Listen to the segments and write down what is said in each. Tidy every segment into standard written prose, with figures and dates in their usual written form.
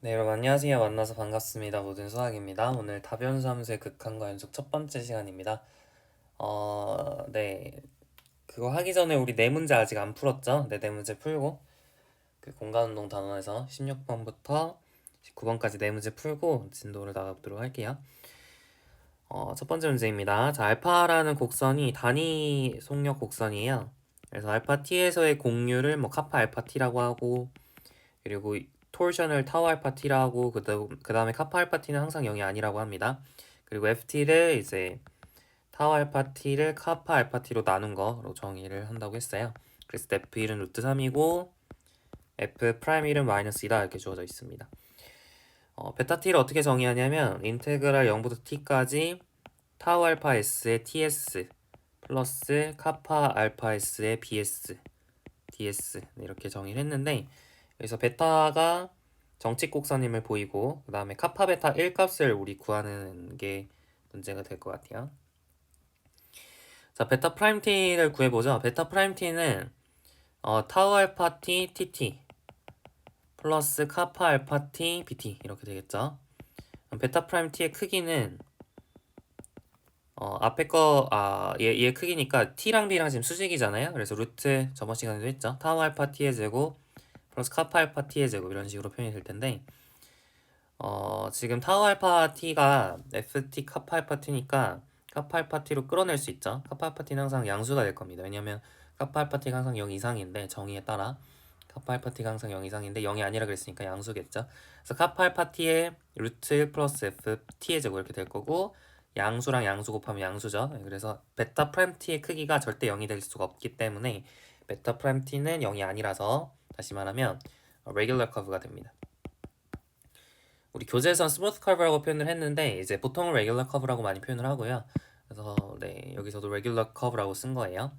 네, 여러분 안녕하세요. 만나서 반갑습니다. 모든 수학입니다. 오늘 다변수 함수의 극한과 연속 첫 번째 시간입니다. 네. 그거 하기 전에 우리 네 문제 아직 안 풀었죠? 네 문제 풀고 그 공간운동 단원에서 16번부터 19번까지 네 문제 풀고 진도를 나가보도록 할게요. 첫 번째 문제입니다. 자, 알파라는 곡선이 단위 속력 곡선이에요. 그래서 알파 t에서의 공률을 뭐 카파 알파 t라고 하고, 그리고 토션을 타워 알파 t라고, 그 다음에 카파 알파 t는 항상 0이 아니라고 합니다. 그리고 ft를 이제 타워 알파 t를 카파 알파 t로 나눈 거로 정의를 한다고 했어요. 그래서 f 1은 루트 3이고 f 프라임 1은 마이너스 2다 이렇게 주어져 있습니다. 베타 t를 어떻게 정의하냐면 인테그랄 0부터 t까지 타워 알파 s의 ts 플러스 카파 알파 s의 bs ds 이렇게 정의를 했는데, 그래서 베타가 정칙 곡선임을 보이고 그 다음에 카파 베타 1 값을 우리 구하는 게 문제가 될 것 같아요. 자, 베타 프라임 t를 구해보죠. 베타 프라임 t는 타우 알파 t tt 플러스 카파 알파 t bt 이렇게 되겠죠. 그럼 베타 프라임 t의 크기는 앞에 얘 크기니까 t랑 b랑 지금 수직이잖아요. 그래서 루트 저번 시간에도 했죠. 타우 알파 t의 제곱 플러스 카파 알파 t의 제곱 이런 식으로 표현이 될 텐데, 지금 타워 알파 t가 ft 카파 알파 t니까 카파 알파 t로 끌어낼 수 있죠. 카파 알파 t는 항상 양수가 될 겁니다. 왜냐면 카파 알파 t가 항상 0 이상인데, 정의에 따라 카파 알파 t가 항상 0 이상인데 0이 아니라 그랬으니까 양수겠죠. 그래서 카파 알파 t의 루트 1 플러스 ft의 제곱 이렇게 될 거고, 양수랑 양수 곱하면 양수죠. 그래서 베타 프라임 t의 크기가 절대 0이 될 수가 없기 때문에 베타 프라임 t는 0이 아니라서, 다시 말하면 레귤러 커브가 됩니다. 우리 교재에선 스무스 커브라고 표현을 했는데 이제 보통은 레귤러 커브라고 많이 표현을 하고요. 그래서 네, 여기서도 레귤러 커브라고 쓴 거예요.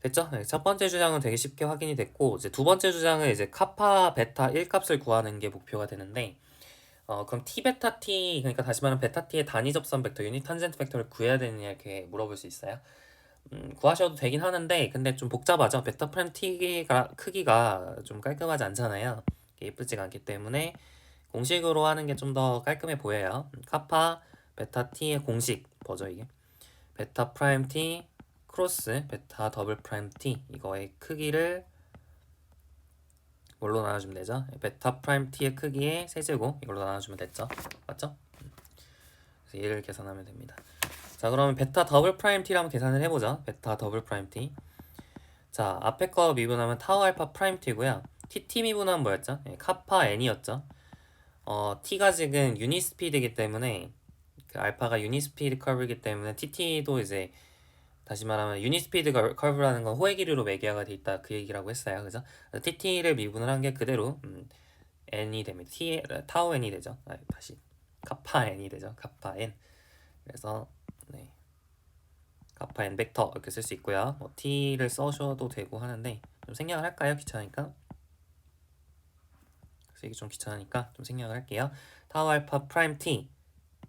됐죠? 네, 첫 번째 주장은 되게 쉽게 확인이 됐고, 이제 두 번째 주장은 이제 카파 베타 1 값을 구하는 게 목표가 되는데, 그럼 t 베타 t, 그러니까 다시 말하면 베타 t의 단위 접선 벡터 유닛 탄젠트 벡터를 구해야 되느냐 이렇게 물어볼 수 있어요. 구하셔도 되긴 하는데 근데 좀 복잡하죠. 베타 프라임 t가 크기가 좀 깔끔하지 않잖아요. 예쁘지가 않기 때문에 공식으로 하는 게 좀 더 깔끔해 보여요. 카파 베타 t의 공식 뭐죠 이게? 베타 프라임 t 크로스 베타 더블 프라임 t, 이거의 크기를 뭘로 나눠주면 되죠? 베타 프라임 t의 크기의 세제곱 이걸로 나눠주면 됐죠? 맞죠? 그래서 얘를 계산하면 됩니다. 자, 그러면 베타 더블 프라임 t를 한번 계산을 해보죠. 베타 더블 프라임 t. 자, 앞에 거 미분하면 타워 알파 프라임 t고요. tt 미분하면 뭐였죠? 카파 n이었죠. t가 지금 유닛 스피드이기 때문에, 그 알파가 유닛 스피드 커브이기 때문에 tt도 이제 다시 말하면 유닛 스피드 커브라는 건 호의 길이로 매개화가 돼 있다 그 얘기라고 했어요. 그죠? tt를 미분을 한 게 그대로 n이 됩니다. 타워 n이 되죠. 다시 카파 n이 되죠. 카파 n. 그래서 네. 카파 n 벡터 이렇게 쓸 수 있고요. 뭐 t를 써셔도 되고 하는데 좀 생략을 할까요? 귀찮으니까. 쓰기 좀 귀찮으니까 좀 생략을 할게요. 타워 알파 프라임 t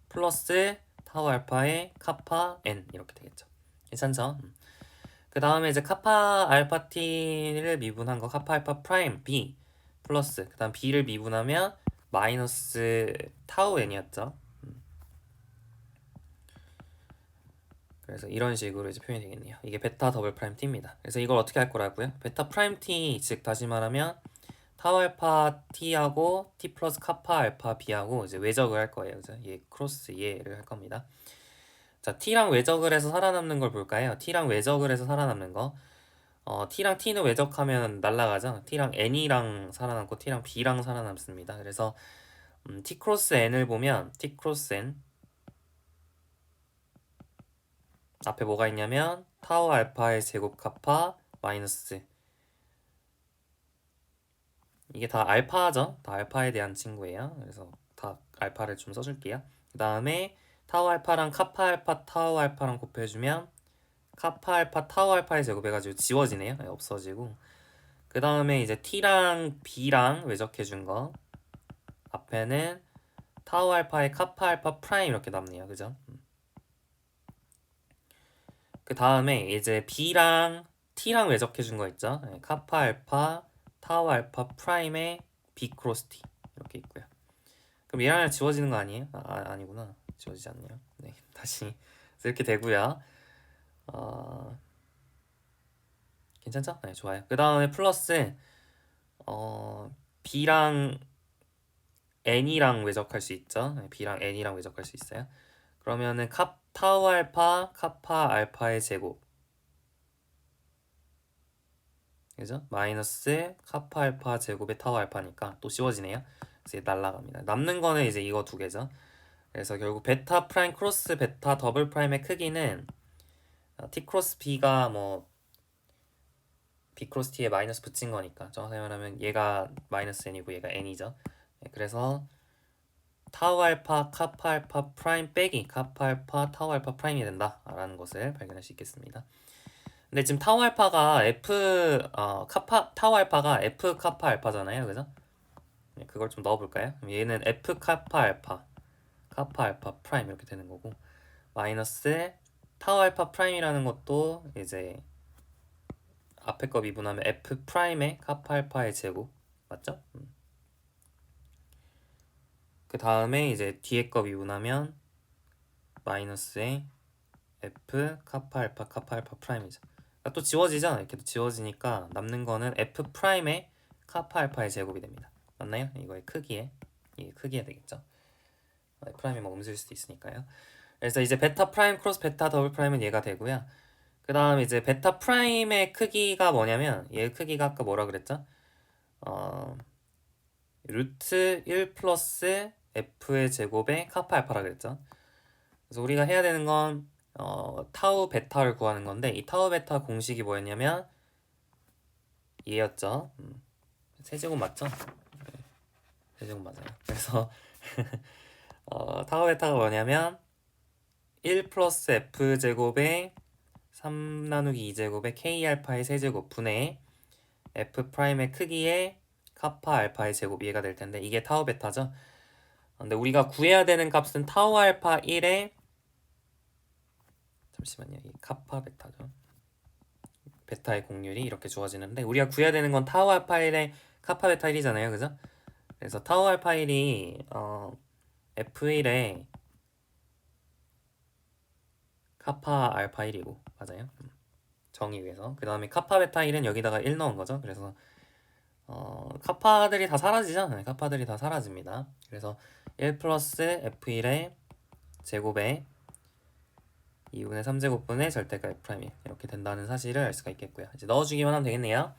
플러스 타워 알파의 카파 n 이렇게 되겠죠. 괜찮죠? 그 다음에 이제 카파 알파 t를 미분한 거 카파 알파 프라임 b 플러스 그 다음 b를 미분하면 마이너스 타우 n이었죠. 그래서 이런 식으로 이제 표현이 되겠네요. 이게 베타 더블 프라임 t입니다. 그래서 이걸 어떻게 할 거라고요? 베타 프라임 t, 즉 다시 말하면 타워 알파 t하고 t 플러스 카파 알파 b하고 이제 외적을 할 거예요. 그래서 얘 크로스 얘를 할 겁니다. 자, t랑 외적을 해서 살아남는 걸 볼까요? t랑 외적을 해서 살아남는 거. t랑 t는 외적하면 날라가죠. t랑 n이랑 살아남고 t랑 b랑 살아남습니다. 그래서 t 크로스 n을 보면 t 크로스 n 앞에 뭐가 있냐면 타워 알파의 제곱 카파 마이너스, 이게 다 알파죠. 다 알파에 대한 친구예요. 그래서 다 알파를 좀 써줄게요. 그 다음에 타워 알파랑 카파 알파 타워 알파랑 곱해주면 카파 알파 타워 알파의 제곱해가지고 지워지네요. 네, 없어지고. 그 다음에 이제 t랑 b랑 외적해준 거 앞에는 타워 알파의 카파 알파 프라임 이렇게 남네요. 그죠? 그 다음에 이제 b랑 t랑 외적해준 거 있죠? 네, 카파 알파 타워 알파 프라임의 B 크로스 T 이렇게 있고요. 그럼 얘랑 얘랑 지워지는 거 아니에요? 아니구나. 지워지지 않네요. 네, 다시 이렇게 되고요. 괜찮죠? 네, 좋아요. 그 다음에 플러스 B랑 N이랑 외적할 수 있죠. 네, B랑 N이랑 외적할 수 있어요. 그러면은 타우 알파 카파 알파의 제곱, 그죠? 마이너스 카파 알파 제곱의 타우 알파니까 또 씌워지네요. 그래서 날라갑니다. 남는 거는 이제 이거 두 개죠. 그래서 결국 베타 프라임 크로스 베타 더블 프라임의 크기는 T 크로스 B가 뭐 B 크로스 T에 마이너스 붙인 거니까 정확하게 말하면 얘가 마이너스 N이고 얘가 N이죠. 네, 그래서 타우 알파 카파 알파 프라임 빼기 카파 알파 타우 알파 프라임이 된다라는 것을 발견할 수 있겠습니다. 근데 지금 타우 알파가 타우 알파가 F 카파 알파잖아요, 그죠? 네, 그걸 좀 넣어볼까요? 얘는 F 카파 알파 프라임 이렇게 되는 거고, 마이너스 타우 알파 프라임이라는 것도 이제 앞에 거 미분하면 F 프라임의 카파 알파의 제곱 맞죠? 그 다음에 이제 뒤에 거 미분하면 마이너스의 F 카파 알파 프라임이죠. 그러니까 또 지워지죠? 이렇게 또 지워지니까 남는 거는 F 프라임의 카파 알파의 제곱이 됩니다. 맞나요? 이거의 크기에 이게 크기에 되겠죠. 프라임이 뭐 음수일 수도 있으니까요. 그래서 이제 베타 프라임 크로스 베타 더블 프라임은 얘가 되고요. 그 다음 이제 베타 프라임의 크기가 뭐냐면 얘 크기가 아까 뭐라 그랬죠? 루트 1 플러스 F의 제곱에 카파 알파라 그랬죠. 그래서 우리가 해야 되는 건 타우 베타를 구하는 건데, 이 타우 베타 공식이 뭐였냐면 얘였죠. 세제곱 맞죠? 네, 세제곱 맞아요. 그래서 타우 베타가 뭐냐면 1 플러스 F 제곱에 3 나누기 2제곱에 K 알파의 세제곱 분의 F 프라임의 크기에 카파 알파의 제곱, 얘가 될 텐데 이게 타우 베타죠. 근데 우리가 구해야 되는 값은 타우 알파 1에 잠시만요, 이 카파 베타죠. 베타의 공률이 이렇게 주어지는데 우리가 구해야 되는 건 타우 알파 1에 카파 베타 1이잖아요, 그죠? 그래서 타우 알파 1이 F1에 카파 알파 1이고 맞아요. 정의 위해서. 그 다음에 카파 베타 1은 여기다가 1 넣은 거죠. 그래서 카파들이 다 사라지죠. 네, 카파들이 다 사라집니다. 그래서 1 플러스 F1의 제곱에 2분의 3제곱분의 절대값 F' 이렇게 된다는 사실을 알 수가 있겠고요. 이제 넣어주기만 하면 되겠네요.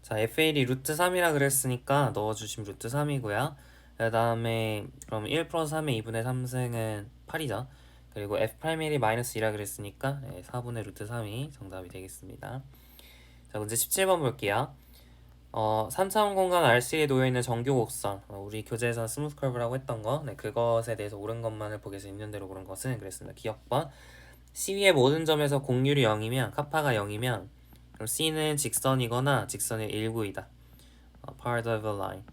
자, F1이 루트 3이라 그랬으니까 넣어주시면 루트 3이고요. 그 다음에 그럼 1 플러스 3의 2분의 3승은 8이죠. 그리고 F'1이 마이너스 2라 그랬으니까 4분의 루트 3이 정답이 되겠습니다. 자, 문제 17번 볼게요. 3차원 공간 RC에 놓여있는 정규 곡선, 우리 교재에서 스무스 커브라고 했던 거, 그것에 대해서 옳은 것만을 보기 위해서 있는 대로 고른 것은 그랬습니다. 기억번 C위의 모든 점에서 공률이 0이면 카파가 0이면 그럼 C는 직선이거나 직선의 일부이다. Part of a line.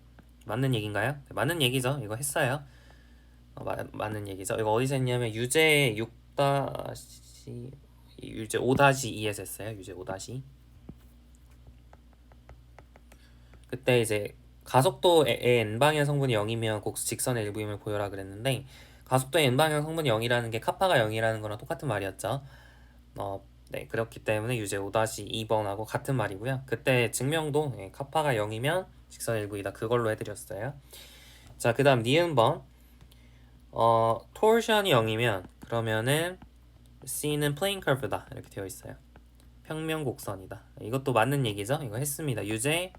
맞는 얘기인가요? 네, 맞는 얘기죠. 이거 했어요. 맞는 얘기죠. 이거 어디서 했냐면 유제 6- 유제 5-2에서 했어요. 유제 5-2. 그때 이제 가속도의 n방향 성분이 0이면 곡 직선의 일부임을 보여라 그랬는데, 가속도의 n방향 성분이 0이라는 게 카파가 0이라는 거랑 똑같은 말이었죠. 네, 그렇기 때문에 유제 5-2번하고 같은 말이고요. 그때 증명도 카파가 0이면 직선의 일부이다, 그걸로 해드렸어요. 자, 그 다음 니은번 토르션이 0이면 그러면은 C는 플레인 커브다 이렇게 되어 있어요. 평면 곡선이다. 이것도 맞는 얘기죠. 이거 했습니다. 유제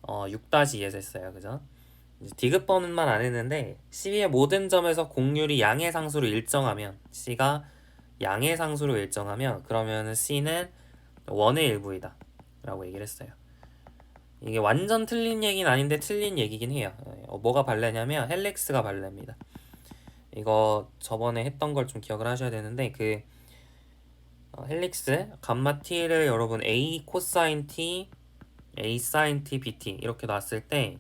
6-2에서 했어요. 그죠? 디귿번만 안 했는데 C의 모든 점에서 공률이 양의 상수로 일정하면, C가 양의 상수로 일정하면 그러면은 C는 원의 일부이다 라고 얘기를 했어요. 이게 완전 틀린 얘기는 아닌데 틀린 얘기긴 해요. 뭐가 발레냐면 헬릭스가 발레입니다. 이거 저번에 했던 걸 좀 기억을 하셔야 되는데, 그 헬릭스 감마 t를 여러분 a 코사인 t, a 사인 t, bt 이렇게 놨을 때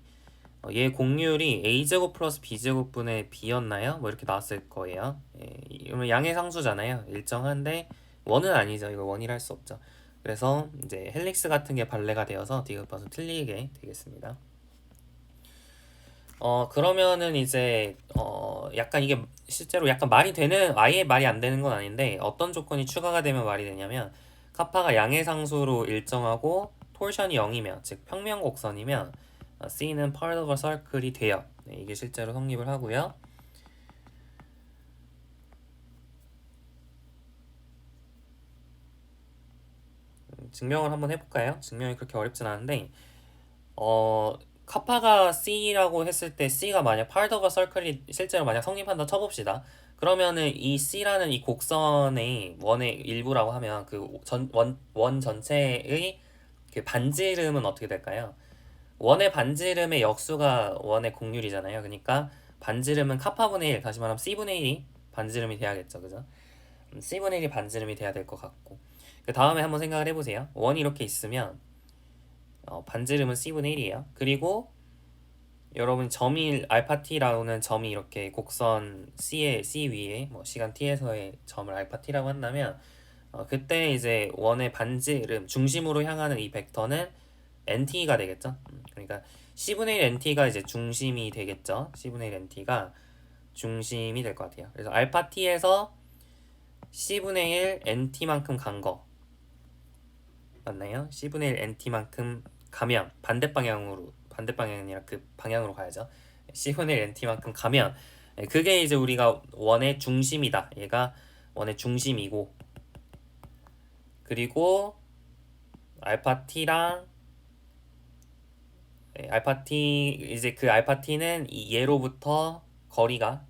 얘 공률이 a제곱 플러스 b제곱분의 b였나요? 뭐 이렇게 나왔을 거예요. 이러면 양의 상수잖아요. 일정한데 원은 아니죠. 이거 원이라 할 수 없죠. 그래서 이제 헬릭스 같은 게 발레가 되어서 디귿번은 틀리게 되겠습니다. 그러면은 이제 약간 이게 실제로 약간 말이 되는 아예 말이 안 되는 건 아닌데 어떤 조건이 추가가 되면 말이 되냐면 카파가 양의 상수로 일정하고 톨션이 0이면 즉 평면 곡선이면 C는 part of a circle이 돼요. 네, 이게 실제로 성립을 하고요. 증명을 한번 해볼까요? 증명이 그렇게 어렵진 않은데 카파가 C라고 했을 때 C가 만약 part of a circle이 실제로 만약 성립한다 쳐봅시다. 그러면은 이 C라는 이 곡선의 원의 일부라고 하면 그 원 전체의 그 반지름은 어떻게 될까요? 원의 반지름의 역수가 원의 곡률이잖아요. 그러니까 반지름은 카파분의 1, 다시 말하면 C분의 1이 반지름이 돼야겠죠. 그죠? C분의 1이 반지름이 돼야 될 것 같고 그 다음에 한번 생각을 해보세요. 원이 이렇게 있으면 반지름은 C분의 1이에요. 그리고 여러분 점이 알파 t라는 점이 이렇게 곡선 C 위에 뭐 시간 t에서의 점을 알파 t라고 한다면 그때 이제 원의 반지름 중심으로 향하는 이 벡터는 nt가 되겠죠. 그러니까 c분의 1 nt가 이제 중심이 되겠죠. c분의 1 nt가 중심이 될 것 같아요. 그래서 알파 t에서 c분의 1 nt만큼 간 거 맞나요? c분의 1 nt만큼 가면 반대 방향이 아니라 그 방향으로 가야죠. c분의 1 nt만큼 가면 그게 이제 우리가 원의 중심이다. 얘가 원의 중심이고 그리고 알파 t랑 알파 t 이제 그 알파 t는 이 얘로부터 거리가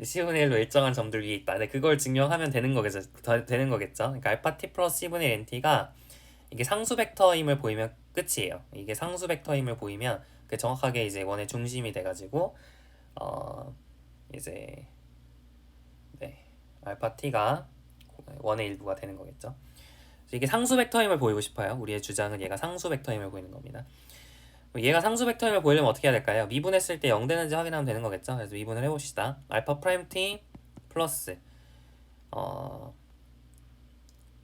c분의 1로 일정한 점들 위에 있다. 네, 그걸 증명하면 되는 거겠죠. 되는 거겠죠. 그러니까 알파 t 플러스 c분의 1 nt가 이게 상수 벡터임을 보이면 끝이에요. 이게 상수 벡터임을 보이면 그 정확하게 이제 원의 중심이 돼가지고 이제 네 알파 t가 원의 일부가 되는 거겠죠. 이게 상수 벡터임을 보이고 싶어요. 우리의 주장은 얘가 상수 벡터임을 보이는 겁니다. 얘가 상수 벡터임을 보이려면 어떻게 해야 될까요? 미분했을 때 0 되는지 확인하면 되는 거겠죠. 그래서 미분을 해봅시다. 알파 프라임 t 플러스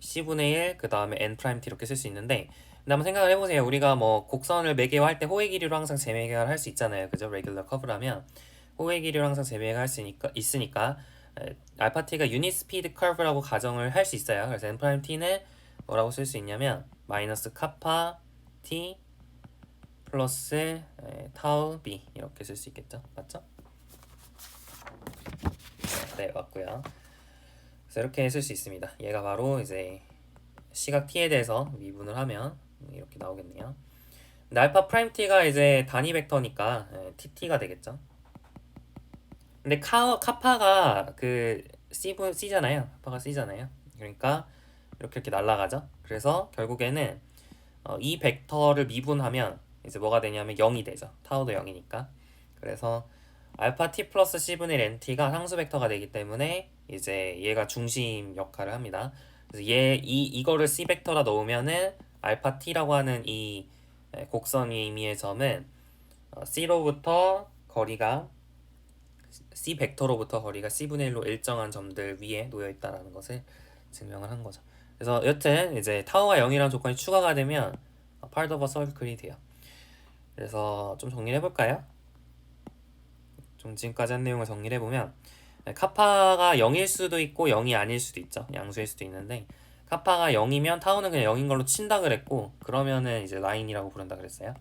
c분의 1 그 다음에 n 프라임 t 이렇게 쓸 수 있는데 근데 한번 생각을 해보세요. 우리가 뭐 곡선을 매개화할 때 호의 길이로 항상 재매개화를 할 수 있잖아요. 그죠? 레귤러 커브라면 호의 길이로 항상 재매개화할 수 있으니까 알파 t가 유닛 스피드 커브라고 가정을 할 수 있어요. 그래서 n 프라임 t는 뭐라고 쓸 수 있냐면 마이너스 카파 t 플러스 타우 b 이렇게 쓸 수 있겠죠. 맞죠? 네, 맞고요. 그래서 이렇게 쓸 수 있습니다. 얘가 바로 이제 시각 t에 대해서 미분을 하면 이렇게 나오겠네요. 근데 알파 프라임 t가 이제 단위 벡터니까 tt가 되겠죠. 근데 카파가 그 C잖아요. 카파가 C잖아요. 그러니까 이렇게 날아가죠. 그래서 결국에는 이 벡터를 미분하면 이제 뭐가 되냐면 0이 되죠. 타우도 0이니까. 그래서 알파 t 플러스 c분의 1 nt가 상수 벡터가 되기 때문에 이제 얘가 중심 역할을 합니다. 그래서 이거를 c 벡터라 넣으면은 알파 t라고 하는 이 곡선 의미의 점은 c로부터 거리가 c 벡터로부터 거리가 c분의 1로 일정한 점들 위에 놓여 있다라는 것을 증명을 한 거죠. 그래서 여튼 이제 타워가 0이라는 조건이 추가가 되면 part of a circle이 돼요. 그래서 좀 정리를 해볼까요? 좀 지금까지 한 내용을 정리를 해보면 카파가 0일 수도 있고 0이 아닐 수도 있죠. 양수일 수도 있는데 카파가 0이면 타워는 그냥 0인 걸로 친다 그랬고 그러면은 이제 라인이라고 부른다 그랬어요.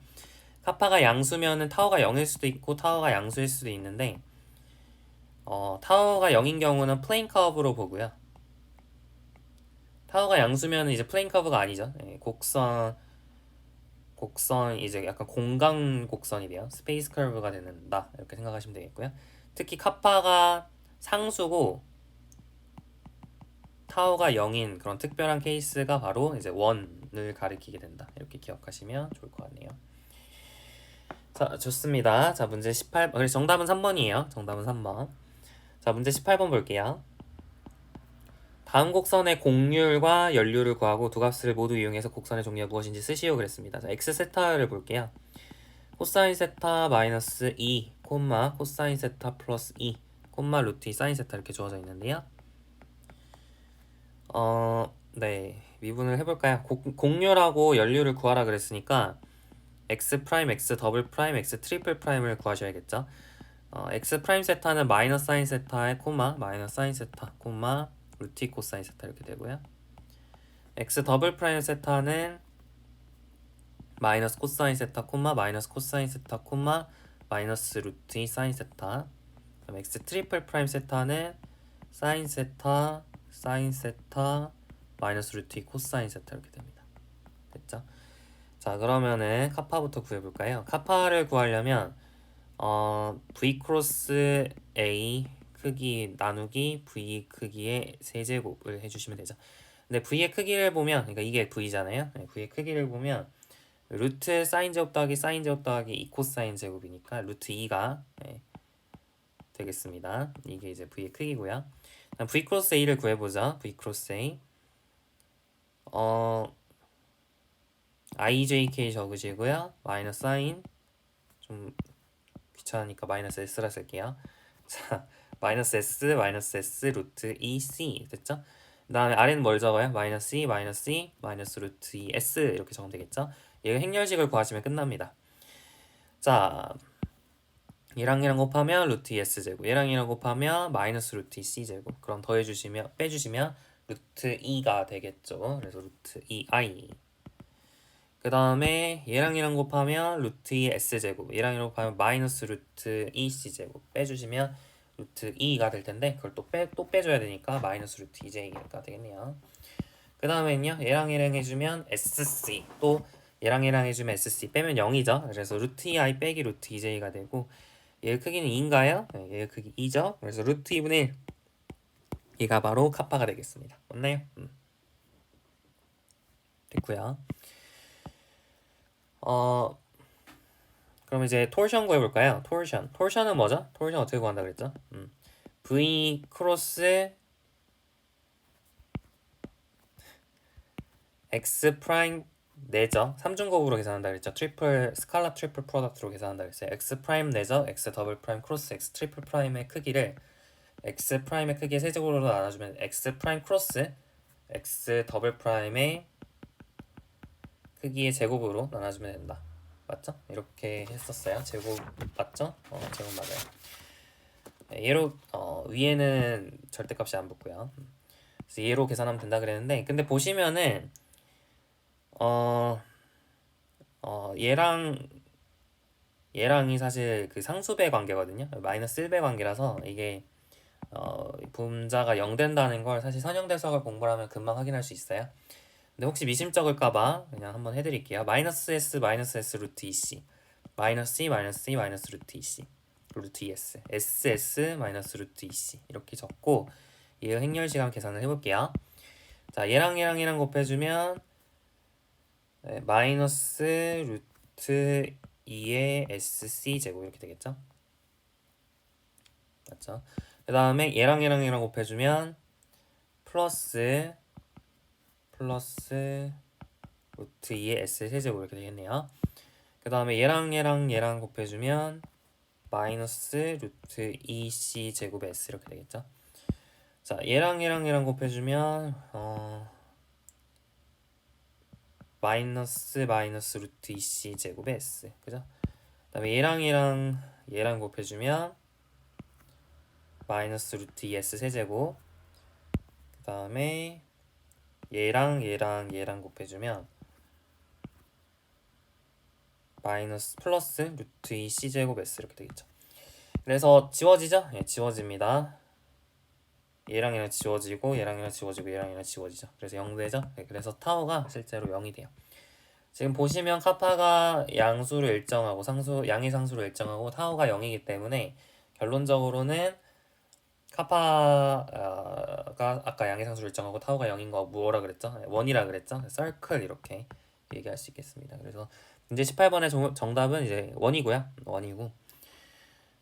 카파가 양수면은 타워가 0일 수도 있고 타워가 양수일 수도 있는데 타워가 0인 경우는 플레인 커브로 보고요. 타워가 양수면은 이제 플레인 커브가 아니죠. 곡선 이제 약간 공간 곡선이 돼요. 스페이스 커브가 된다 이렇게 생각하시면 되겠고요. 특히 카파가 상수고 타워가 0인 그런 특별한 케이스가 바로 이제 원을 가리키게 된다. 이렇게 기억하시면 좋을 것 같네요. 자, 좋습니다. 자, 문제 18번. 그래서 정답은 3번이에요. 정답은 3번. 자, 문제 18번 볼게요. 다음 곡선의 곡률과 연료를 구하고 두 값을 모두 이용해서 곡선의 종류가 무엇인지 쓰시오 그랬습니다. 자, x 세타를 볼게요. 코사인 세타 마이너스 2, 코사인 세타 플러스 2, 루트 2 사인 세타 이렇게 주어져 있는데요. 네, 미분을 해볼까요? 곡률하고 연료를 구하라 그랬으니까 x 프라임, x 더블 프라임, x 트리플 프라임을 구하셔야겠죠. x 프라임 세타는 마이너스 사인 세타에 코마 마이너스 사인 세타 코마 루트 2 코사인 세타 이렇게 되고요. x 더블 프라임 세타는 마이너스 코사인 세타 코마 마이너스 코사인 세타 코마 마이너스 루트 2 사인 세타. 그럼 x 트리플 프라임 세타는 사인 세타 마이너스 루트 2 코사인 세타 이렇게 됩니다. 됐죠? 자, 그러면은 카파부터 구해볼까요? 카파를 구하려면 v 크로스 a 크기 나누기 v 크기의 세제곱을 해주시면 되죠. 근데 v의 크기를 보면, 그러니까 이게 v잖아요. 네, v의 크기를 보면 루트 사인 제곱 더하기 사인 제곱 더하기 2 코사인 제곱이니까 루트 2가 되겠습니다. 이게 이제 v의 크기고요. 그럼 v 크로스 a를 구해보자. v 크로스 a ijk 적으시고요. 마이너스 사인 좀 귀찮으니까 마이너스 s라 쓸게요. 자, 마이너스 s 루트 2c 됐죠? 그 다음에 아래는 뭘 적어요? 마이너스 2 마이너스 루트 2s 이렇게 적으면 되겠죠? 얘가 행렬식을 구하시면 끝납니다. 자, 얘랑 곱하면 루트 2s 제곱, 얘랑 곱하면 마이너스 루트 2c 제곱. 그럼 더해주시면 빼주시면 루트 2가 되겠죠. 그래서 루트 2i. 그 다음에 얘랑 곱하면 루트 2s 제곱, 얘랑 곱하면 마이너스 루트 2c 제곱 빼주시면 루트 2가 될 텐데 그걸 또 빼줘야 되니까 마이너스 루트 2j가 되겠네요. 그 다음에는요, 얘랑 해주면 sc, 또 얘랑 해주면 sc 빼면 0이죠. 그래서 루트 2i 빼기 루트 2j가 되고, 얘의 크기는 2인가요? 네, 얘의 크기 2죠. 그래서 루트 2분의 1, 얘가 바로 카파가 되겠습니다. 맞나요? 됐고요. 그럼 이제 톨션 구해볼까요? 톨션은 뭐죠? 톨션 어떻게 구한다 그랬죠? v 크로스 x 프라임 내죠. 3중곱으로 계산한다 그랬죠. 스칼라 트리플 프로덕트로 계산한다 그랬어요. x 프라임 내죠. x 더블 프라임 크로스 x 트리플 프라임의 크기를 x 프라임의 크기의 세제곱으로 나눠주면 x 프라임 크로스 x 더블 프라임의 크기의 제곱으로 나눠주면 된다. 맞죠? 이렇게 했었어요. 제곱 맞죠? 제곱 맞아요. 네, 얘로 위에는 절대값이 안 붙고요. 그래서 얘로 계산하면 된다 그랬는데, 근데 보시면은 얘랑이 사실 그 상수배 관계거든요. 마이너스 1배 관계라서 이게 분자가 0 된다는 걸 사실 선형대석을 공부를 하면 금방 확인할 수 있어요. 근데 혹시 미심쩍을까봐 그냥 한번 해드릴게요. 마이너스 s 루트 2c 마이너스 2 마이너스 2 마이너스 루트 2c 루트 2s ss 마이너스 루트 2c 이렇게 적고 얘의 행렬시간 계산을 해볼게요. 자, 얘랑 곱해주면 마이너스 루트 2의 sc 제곱 이렇게 되겠죠? 맞죠? 그 다음에 얘랑 곱해주면 플러스 루트 2의 s 세제곱 이렇게 되겠네요. 그 다음에 얘랑 곱해주면 마이너스 루트 2c 제곱의 s 이렇게 되겠죠. 자, 얘랑 곱해주면 마이너스 루트 2c 제곱의 s 그죠? 그 다음에 얘랑 곱해주면 마이너스 루트 2s 세제곱. 그 다음에 얘랑 곱해주면 마이너스 플러스 루트 2c 제곱 s 이렇게 되겠죠. 그래서 지워지죠? 예, 지워집니다. 얘랑 지워지고 얘랑 지워지죠. 그래서 0 되죠? 네, 그래서 타워가 실제로 0이 돼요. 지금 보시면 카파가 양수를 일정하고 양의 상수를 일정하고 타워가 0이기 때문에 결론적으로는 카파가 아까 양의 상수를 일정하고 타워가 0인 거 뭐라 그랬죠? 1이라 그랬죠? 서클 이렇게 얘기할 수 있겠습니다. 그래서 문제 18번의 정답은 이제 1이고요. 1이고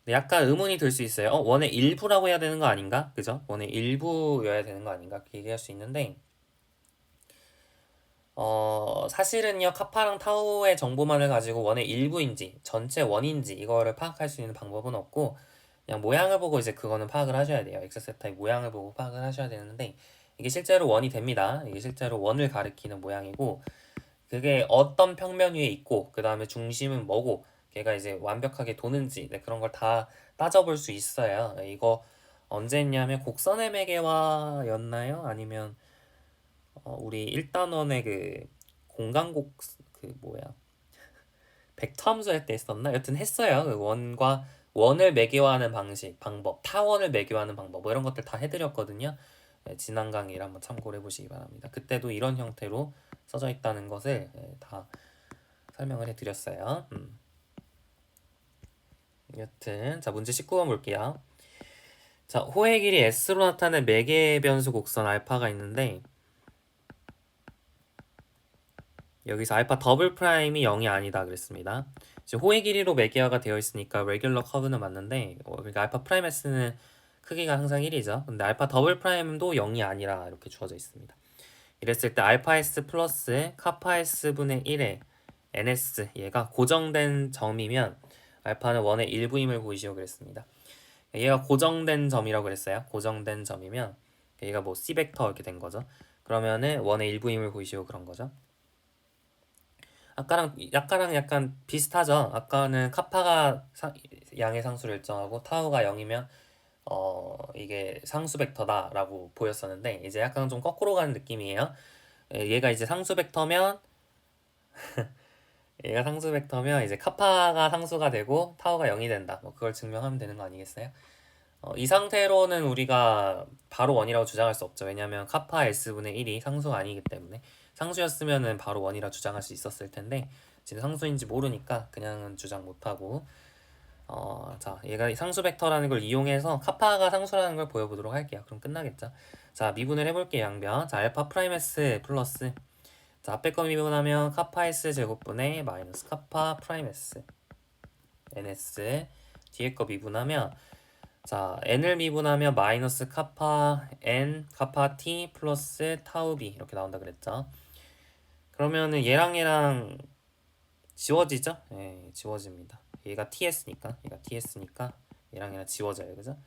약간 의문이 들 수 있어요. 1의 일부라고 해야 되는 거 아닌가? 그죠? 1의 일부여야 되는 거 아닌가? 그렇게 얘기할 수 있는데 사실은요, 카파랑 타오의 정보만을 가지고 1의 일부인지 전체 1인지 이거를 파악할 수 있는 방법은 없고 그냥 모양을 보고 이제 그거는 파악을 하셔야 돼요. X세타의 모양을 보고 파악을 하셔야 되는데 이게 실제로 1이 됩니다. 이게 실제로 1을 가리키는 모양이고 그게 어떤 평면 위에 있고 그 다음에 중심은 뭐고 걔가 이제 완벽하게 도는지 네, 그런 걸 다 따져볼 수 있어요. 네, 이거 언제 했냐면 곡선의 매개화였나요? 아니면 우리 1단원의 그 공간곡 그 뭐야 벡터 함수 할 때 했었나? 여튼 했어요. 그 원과 원을 매개화하는 방법, 타원을 매개화하는 방법 뭐 이런 것들 다 해드렸거든요. 네, 지난 강의를 한번 참고를 해보시기 바랍니다. 그때도 이런 형태로 써져 있다는 것을 다 설명을 해드렸어요. 여튼 자 문제 19번 볼게요. 자 호의 길이 s로 나타낸 매개 변수 곡선 알파가 있는데 여기서 알파 더블 프라임이 0이 아니다 그랬습니다. 이제 호의 길이로 매개화가 되어 있으니까 레귤러 커브는 맞는데 그러니까 알파 프라임 s는 크기가 항상 1이죠. 근데 알파 더블 프라임도 0이 아니라 이렇게 주어져 있습니다. 이랬을 때 알파 s 플러스 카파 s분의 1의 ns 얘가 고정된 점이면 알파는 원의 일부임을 보이시오 그랬습니다. 얘가 고정된 점이라고 그랬어요. 고정된 점이면 얘가 뭐 C 벡터 이렇게 된 거죠. 그러면은 원의 일부임을 보이시오 그런 거죠. 아까랑 약간 비슷하죠. 아까는 카파가 양의 상수를 일정하고 타우가 0이면 이게 상수 벡터다라고 보였었는데 이제 약간 좀 거꾸로 가는 느낌이에요. 얘가 이제 상수 벡터면 이제 카파가 상수가 되고 타우가 0이 된다. 뭐 그걸 증명하면 되는 거 아니겠어요? 이 상태로는 우리가 바로 원이라고 주장할 수 없죠. 왜냐하면 카파 s분의 1이 상수가 아니기 때문에 상수였으면은 바로 원이라 주장할 수 있었을 텐데 지금 상수인지 모르니까 그냥은 주장 못하고 자 얘가 상수 벡터라는 걸 이용해서 카파가 상수라는 걸 보여보도록 할게요. 그럼 끝나겠죠. 자 미분을 해볼게요. 양변. 자 알파 프라임 s 플러스 자 앞에 거 미분하면 카파 s 제곱분의 마이너스 카파 프라임 s ns 뒤에 거 미분하면 자 n을 미분하면 마이너스 카파 n 카파 t 플러스 타우 b 이렇게 나온다 그랬죠. 그러면은 얘랑 지워지죠? 예, 지워집니다. 얘가 ts니까 얘랑 지워져요. 그죠?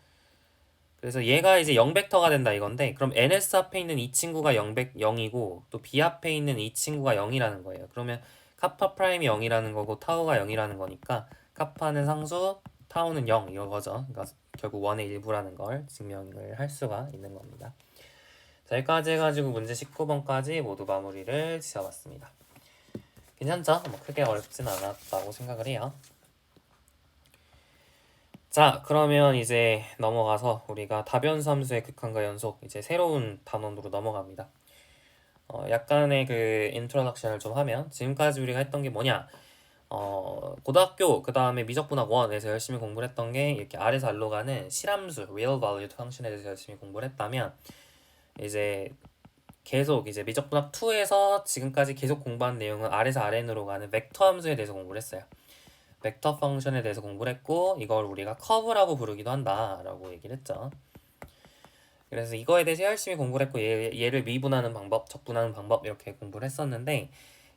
그래서 얘가 이제 0벡터가 된다 이건데 그럼 ns 앞에 있는 이 친구가 0이고 또 b 앞에 있는 이 친구가 0이라는 거예요. 그러면 카파 프라임이 0이라는 거고 타우가 0이라는 거니까 카파는 상수, 타우는 0 이거죠. 그러니까 결국 원의 일부라는 걸 증명을 할 수가 있는 겁니다. 자, 여기까지 해가지고 문제 19번까지 모두 마무리를 지어봤습니다. 괜찮죠? 뭐 크게 어렵진 않았다고 생각을 해요. 자, 그러면 이제 넘어가서 우리가 다변수 함수의 극한과 연속 이제 새로운 단원으로 넘어갑니다. 약간의 그 인트로덕션을 좀 하면 지금까지 우리가 했던 게 뭐냐? 고등학교 그 다음에 미적분학 1에서 열심히 공부를 했던 게 이렇게 아래서 알로 가는 실함수 real valued function에 대해서 열심히 공부를 했다면 이제 계속 이제 미적분학 2에서 지금까지 계속 공부한 내용은 아래서 RN으로 가는 벡터 함수에 대해서 공부를 했어요. 벡터 펑션에 대해서 공부를 했고 이걸 우리가 커브라고 부르기도 한다라고 얘기를 했죠. 그래서 이거에 대해서 열심히 공부를 했고 얘를 미분하는 방법, 적분하는 방법 이렇게 공부를 했었는데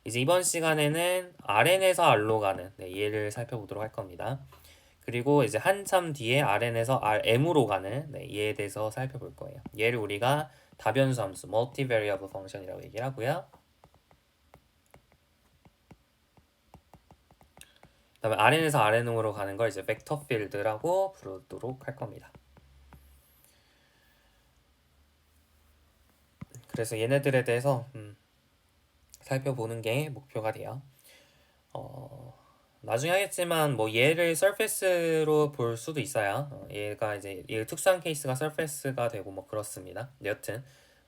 이제 이번 시간에는 RN에서 R로 가는 얘를 살펴보도록 할 겁니다. 그리고 이제 한참 뒤에 RN에서 RM으로 가는 얘에 대해서 살펴볼 거예요. 얘를 우리가 다변수 함수, multivariable function이라고 얘기를 하고요. 그다음에 RN에서 RN으로 가는 걸 이제 벡터 필드라고 부르도록 할 겁니다. 그래서 얘네들에 대해서 살펴보는 게 목표가 돼요. 나중에 하겠지만 뭐 얘를 서페이스로 볼 수도 있어요. 얘가 이제 얘 특수한 케이스가 서페이스가 되고 뭐 그렇습니다. 여튼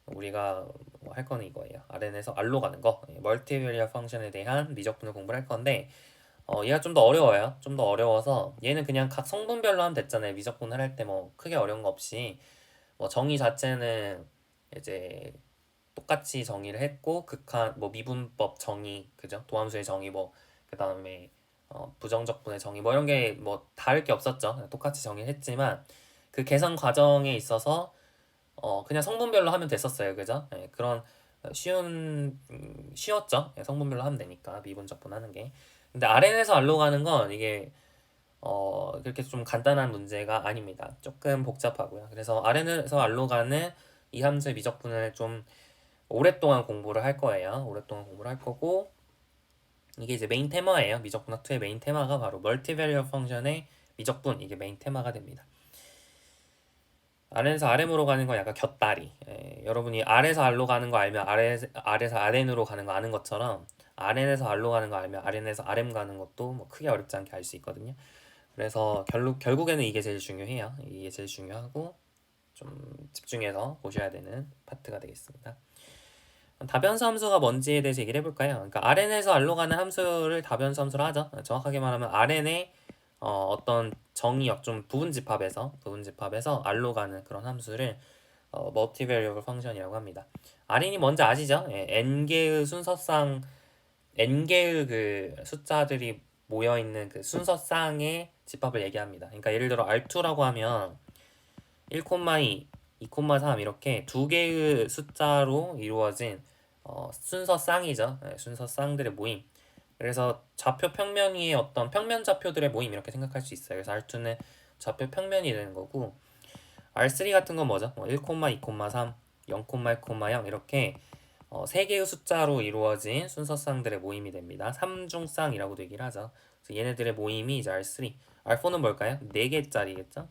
우리가 뭐할 거는 이거예요. RN에서 R로 가는 거, 멀티베리얼 펑션에 대한 미적분을 공부를 할 건데 얘가 좀 더 어려워요. 좀 더 어려워서 얘는 그냥 각 성분별로 하면 됐잖아요. 미적분을 할 때 뭐 크게 어려운 거 없이 뭐 정의 자체는 이제 똑같이 정의를 했고 극한 뭐 미분법 정의 그죠? 도함수의 정의 뭐 그다음에 부정적분의 정의 뭐 이런 게 뭐 다를 게 없었죠. 똑같이 정의를 했지만 그 계산 과정에 있어서 그냥 성분별로 하면 됐었어요. 그죠? 네, 그런 쉬웠죠. 네, 성분별로 하면 되니까 미분적분 하는 게. 근데 RN에서 R로 가는 건 이게 그렇게 좀 간단한 문제가 아닙니다. 조금 복잡하고요. 그래서 RN에서 R로 가는 이 함수의 미적분을 좀 오랫동안 공부를 할 거예요. 오랫동안 공부를 할 거고 이게 이제 메인 테마예요. 미적분 학투의 메인 테마가 바로 멀티베리얼 펑션의 미적분, 이게 메인 테마가 됩니다. 아래에서 RM으로 가는 건 약간 곁다리. 여러분이 R에서 R로 가는 거 알면 R에서 RN으로 가는 거 아는 것처럼 RN에서 R로 가는 거 알면 RN에서 RM 가는 것도 뭐 크게 어렵지 않게 알 수 있거든요. 그래서 결국에는 이게 제일 중요해요. 이게 제일 중요하고 좀 집중해서 보셔야 되는 파트가 되겠습니다. 다변수 함수가 뭔지에 대해서 얘기를 해볼까요? 그러니까 RN에서 R로 가는 함수를 다변수 함수로 하죠. 정확하게 말하면 RN의 어떤 정의역 좀 부분집합에서 R로 가는 그런 함수를 멀티베리어블 펑션이라고 합니다. Rn이 뭔지 아시죠? n개의 순서상 n개의 그 숫자들이 모여 있는 그 순서쌍의 집합을 얘기합니다. 그러니까 예를 들어 R2라고 하면 1,2, 2,3 이렇게 두 개의 숫자로 이루어진 순서 쌍이죠. 순서 쌍들의 모임. 그래서 좌표 평면 위에 어떤 평면 좌표들의 모임 이렇게 생각할 수 있어요. 그래서 R2는 좌표 평면이 되는 거고 R3 같은 건 뭐죠? 1, 2, 3, 0, 1,0 이렇게 세 개의 숫자로 이루어진 순서 쌍들의 모임이 됩니다. 삼중쌍이라고도 얘기를 하죠. 그래서 얘네들의 모임이 이제 R3. R4는 뭘까요? 4개짜리겠죠?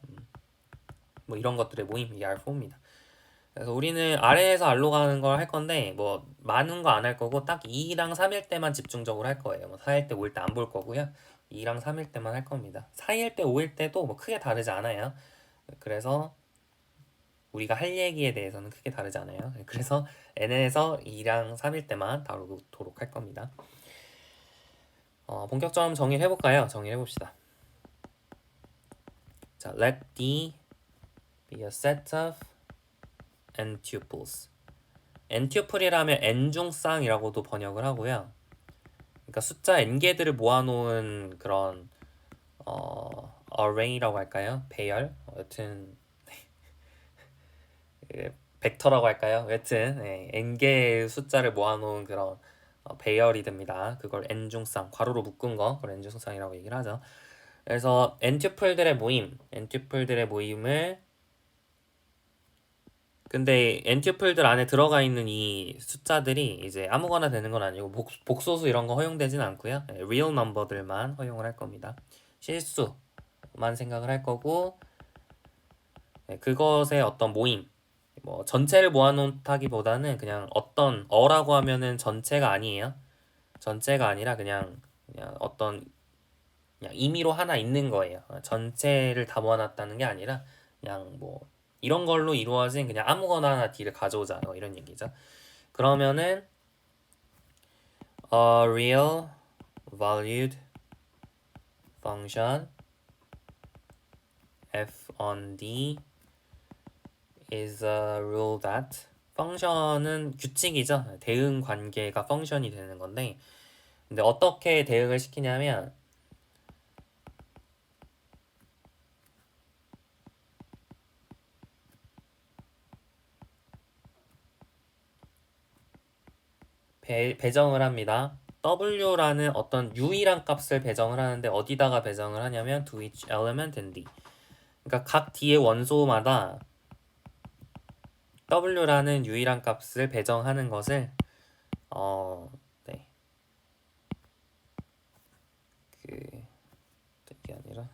뭐 이런 것들의 모임, 이게 R4입니다. 그래서 우리는 R에서 R로 가는 걸 할 건데 뭐 많은 거 안 할 거고 딱 2랑 3일 때만 집중적으로 할 거예요. 뭐 4일 때 5일 때 안 볼 거고요. 2랑 3일 때만 할 겁니다. 4일 때 5일 때도 뭐 크게 다르지 않아요. 그래서 우리가 할 얘기에 대해서는 크게 다르지 않아요. 그래서 N에서 2랑 3일 때만 다루도록 할 겁니다. 본격적으로 정의를 해볼까요? 정의를 해봅시다. 자, let D be a set of n tuples. n 튜플이라면 n 중쌍이라고도 번역을 하고요. 그러니까 숫자 n 개들을 모아놓은 그런 array라고 할까요? 배열. 여튼 벡터라고 할까요? 여튼 n 개의 숫자를 모아놓은 그런 배열이 됩니다. 그걸 n 중쌍 괄호로 묶은 거 그걸 n 중쌍이라고 얘기를 하죠. 그래서 n 튜플들의 모임을 근데 n 튜플들 안에 들어가 있는 이 숫자들이 이제 아무거나 되는 건 아니고 복소수 이런 거 허용되진 않고요. real number들만 허용을 할 겁니다. 실수만 생각을 할 거고 그것의 어떤 모임 뭐 전체를 모아놓다기보다는 그냥 어떤 어라고 하면은 전체가 아니에요. 전체가 아니라 그냥 어떤 그냥 임의로 하나 있는 거예요. 전체를 다 모아놨다는 게 아니라 그냥 뭐 이런 걸로 이루어진 그냥 아무거나 하나 D를 가져오자 이런 얘기죠. 그러면은 a real valued function f on D is a rule that 펑션은 규칙이죠. 대응 관계가 펑션이 되는 건데 근데 어떻게 대응을 시키냐면 배정을 합니다. W라는 어떤 유일한 값을 배정을 하는데 어디다가 배정을 하냐면 to each element in D. 그러니까 각 D의 원소마다 W라는 유일한 값을 배정하는 것을 네. 이게 아니라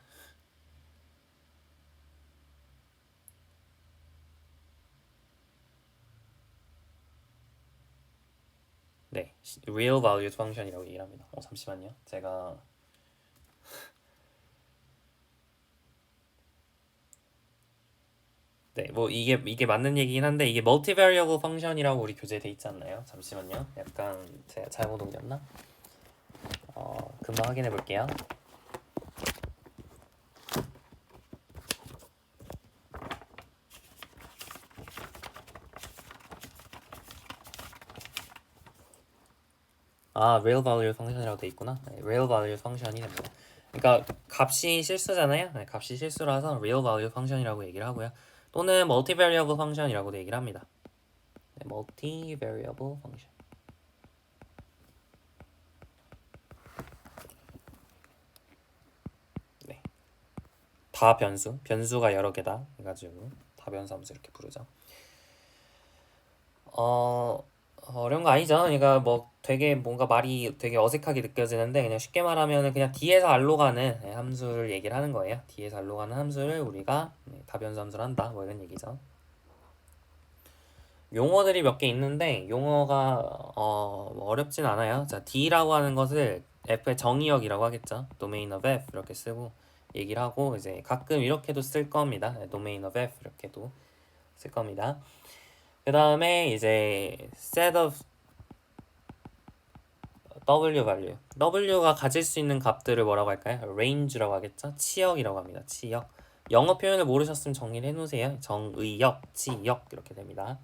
네, real valued function이라고 얘기를 합니다. 잠시만요. 제가 네, 뭐 이게 맞는 얘기긴 한데 이게 multivariable function이라고 우리 교재에 돼 있지 않나요? 잠시만요. 약간 제가 잘못 옮겼나? 금방 확인해 볼게요. real value function이라고 돼 있구나. 네, real value function이 됩니다. 그러니까 값이 실수잖아요. 네, 값이 실수라서 real value function이라고 얘기를 하고요. 또는 multivariable function이라고도 얘기를 합니다. 네, multivariable function. 네, 변수가 여러 개다 해가지고 다변수 함수 이렇게 부르죠. 어려운 거 아니죠. 그러니까 뭐 되게 뭔가 말이 되게 어색하게 느껴지는데 그냥 쉽게 말하면은 그냥 D에서 R로 가는 함수를 얘기를 하는 거예요. D에서 R로 가는 함수를 우리가 다변수 함수를 한다. 뭐 이런 얘기죠. 용어들이 몇 개 있는데 용어가 뭐 어렵진 않아요. 자, D라고 하는 것을 F의 정의역이라고 하겠죠. Domain of F 이렇게 쓰고 얘기를 하고 이제 가끔 이렇게도 쓸 겁니다. Domain of F 이렇게도 쓸 겁니다. 그 다음에 이제 set of W value. W가 가질 수 있는 값들을 뭐라고 할까요? range라고 하겠죠? 치역이라고 합니다. 치역. 영어 표현을 모르셨으면 정리를 해놓으세요. 정의역, 치역 이렇게 됩니다.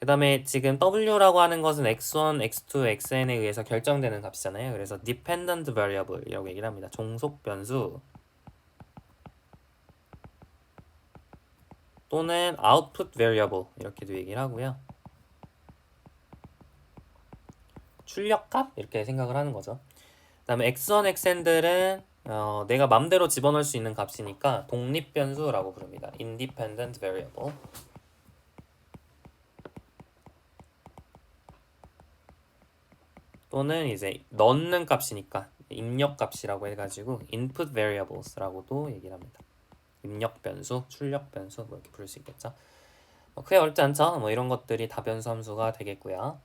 그 다음에 지금 W라고 하는 것은 x1, x2, xn에 의해서 결정되는 값이잖아요. 그래서 dependent variable이라고 얘기를 합니다. 종속 변수 또는 output variable 이렇게도 얘기를 하고요. 출력값 이렇게 생각을 하는 거죠. 그 다음에 x1, xn들은 내가 맘대로 집어넣을 수 있는 값이니까 독립변수라고 부릅니다. independent variable. 또는 이제 넣는 값이니까 입력 값이라고 해가지고 input variables라고도 얘기를 합니다. 입력 변수, 출력 변수 뭐 이렇게 부를 수 있겠죠. 크게 어렵지 않죠? 뭐 이런 것들이 다변수 함수가 되겠고요.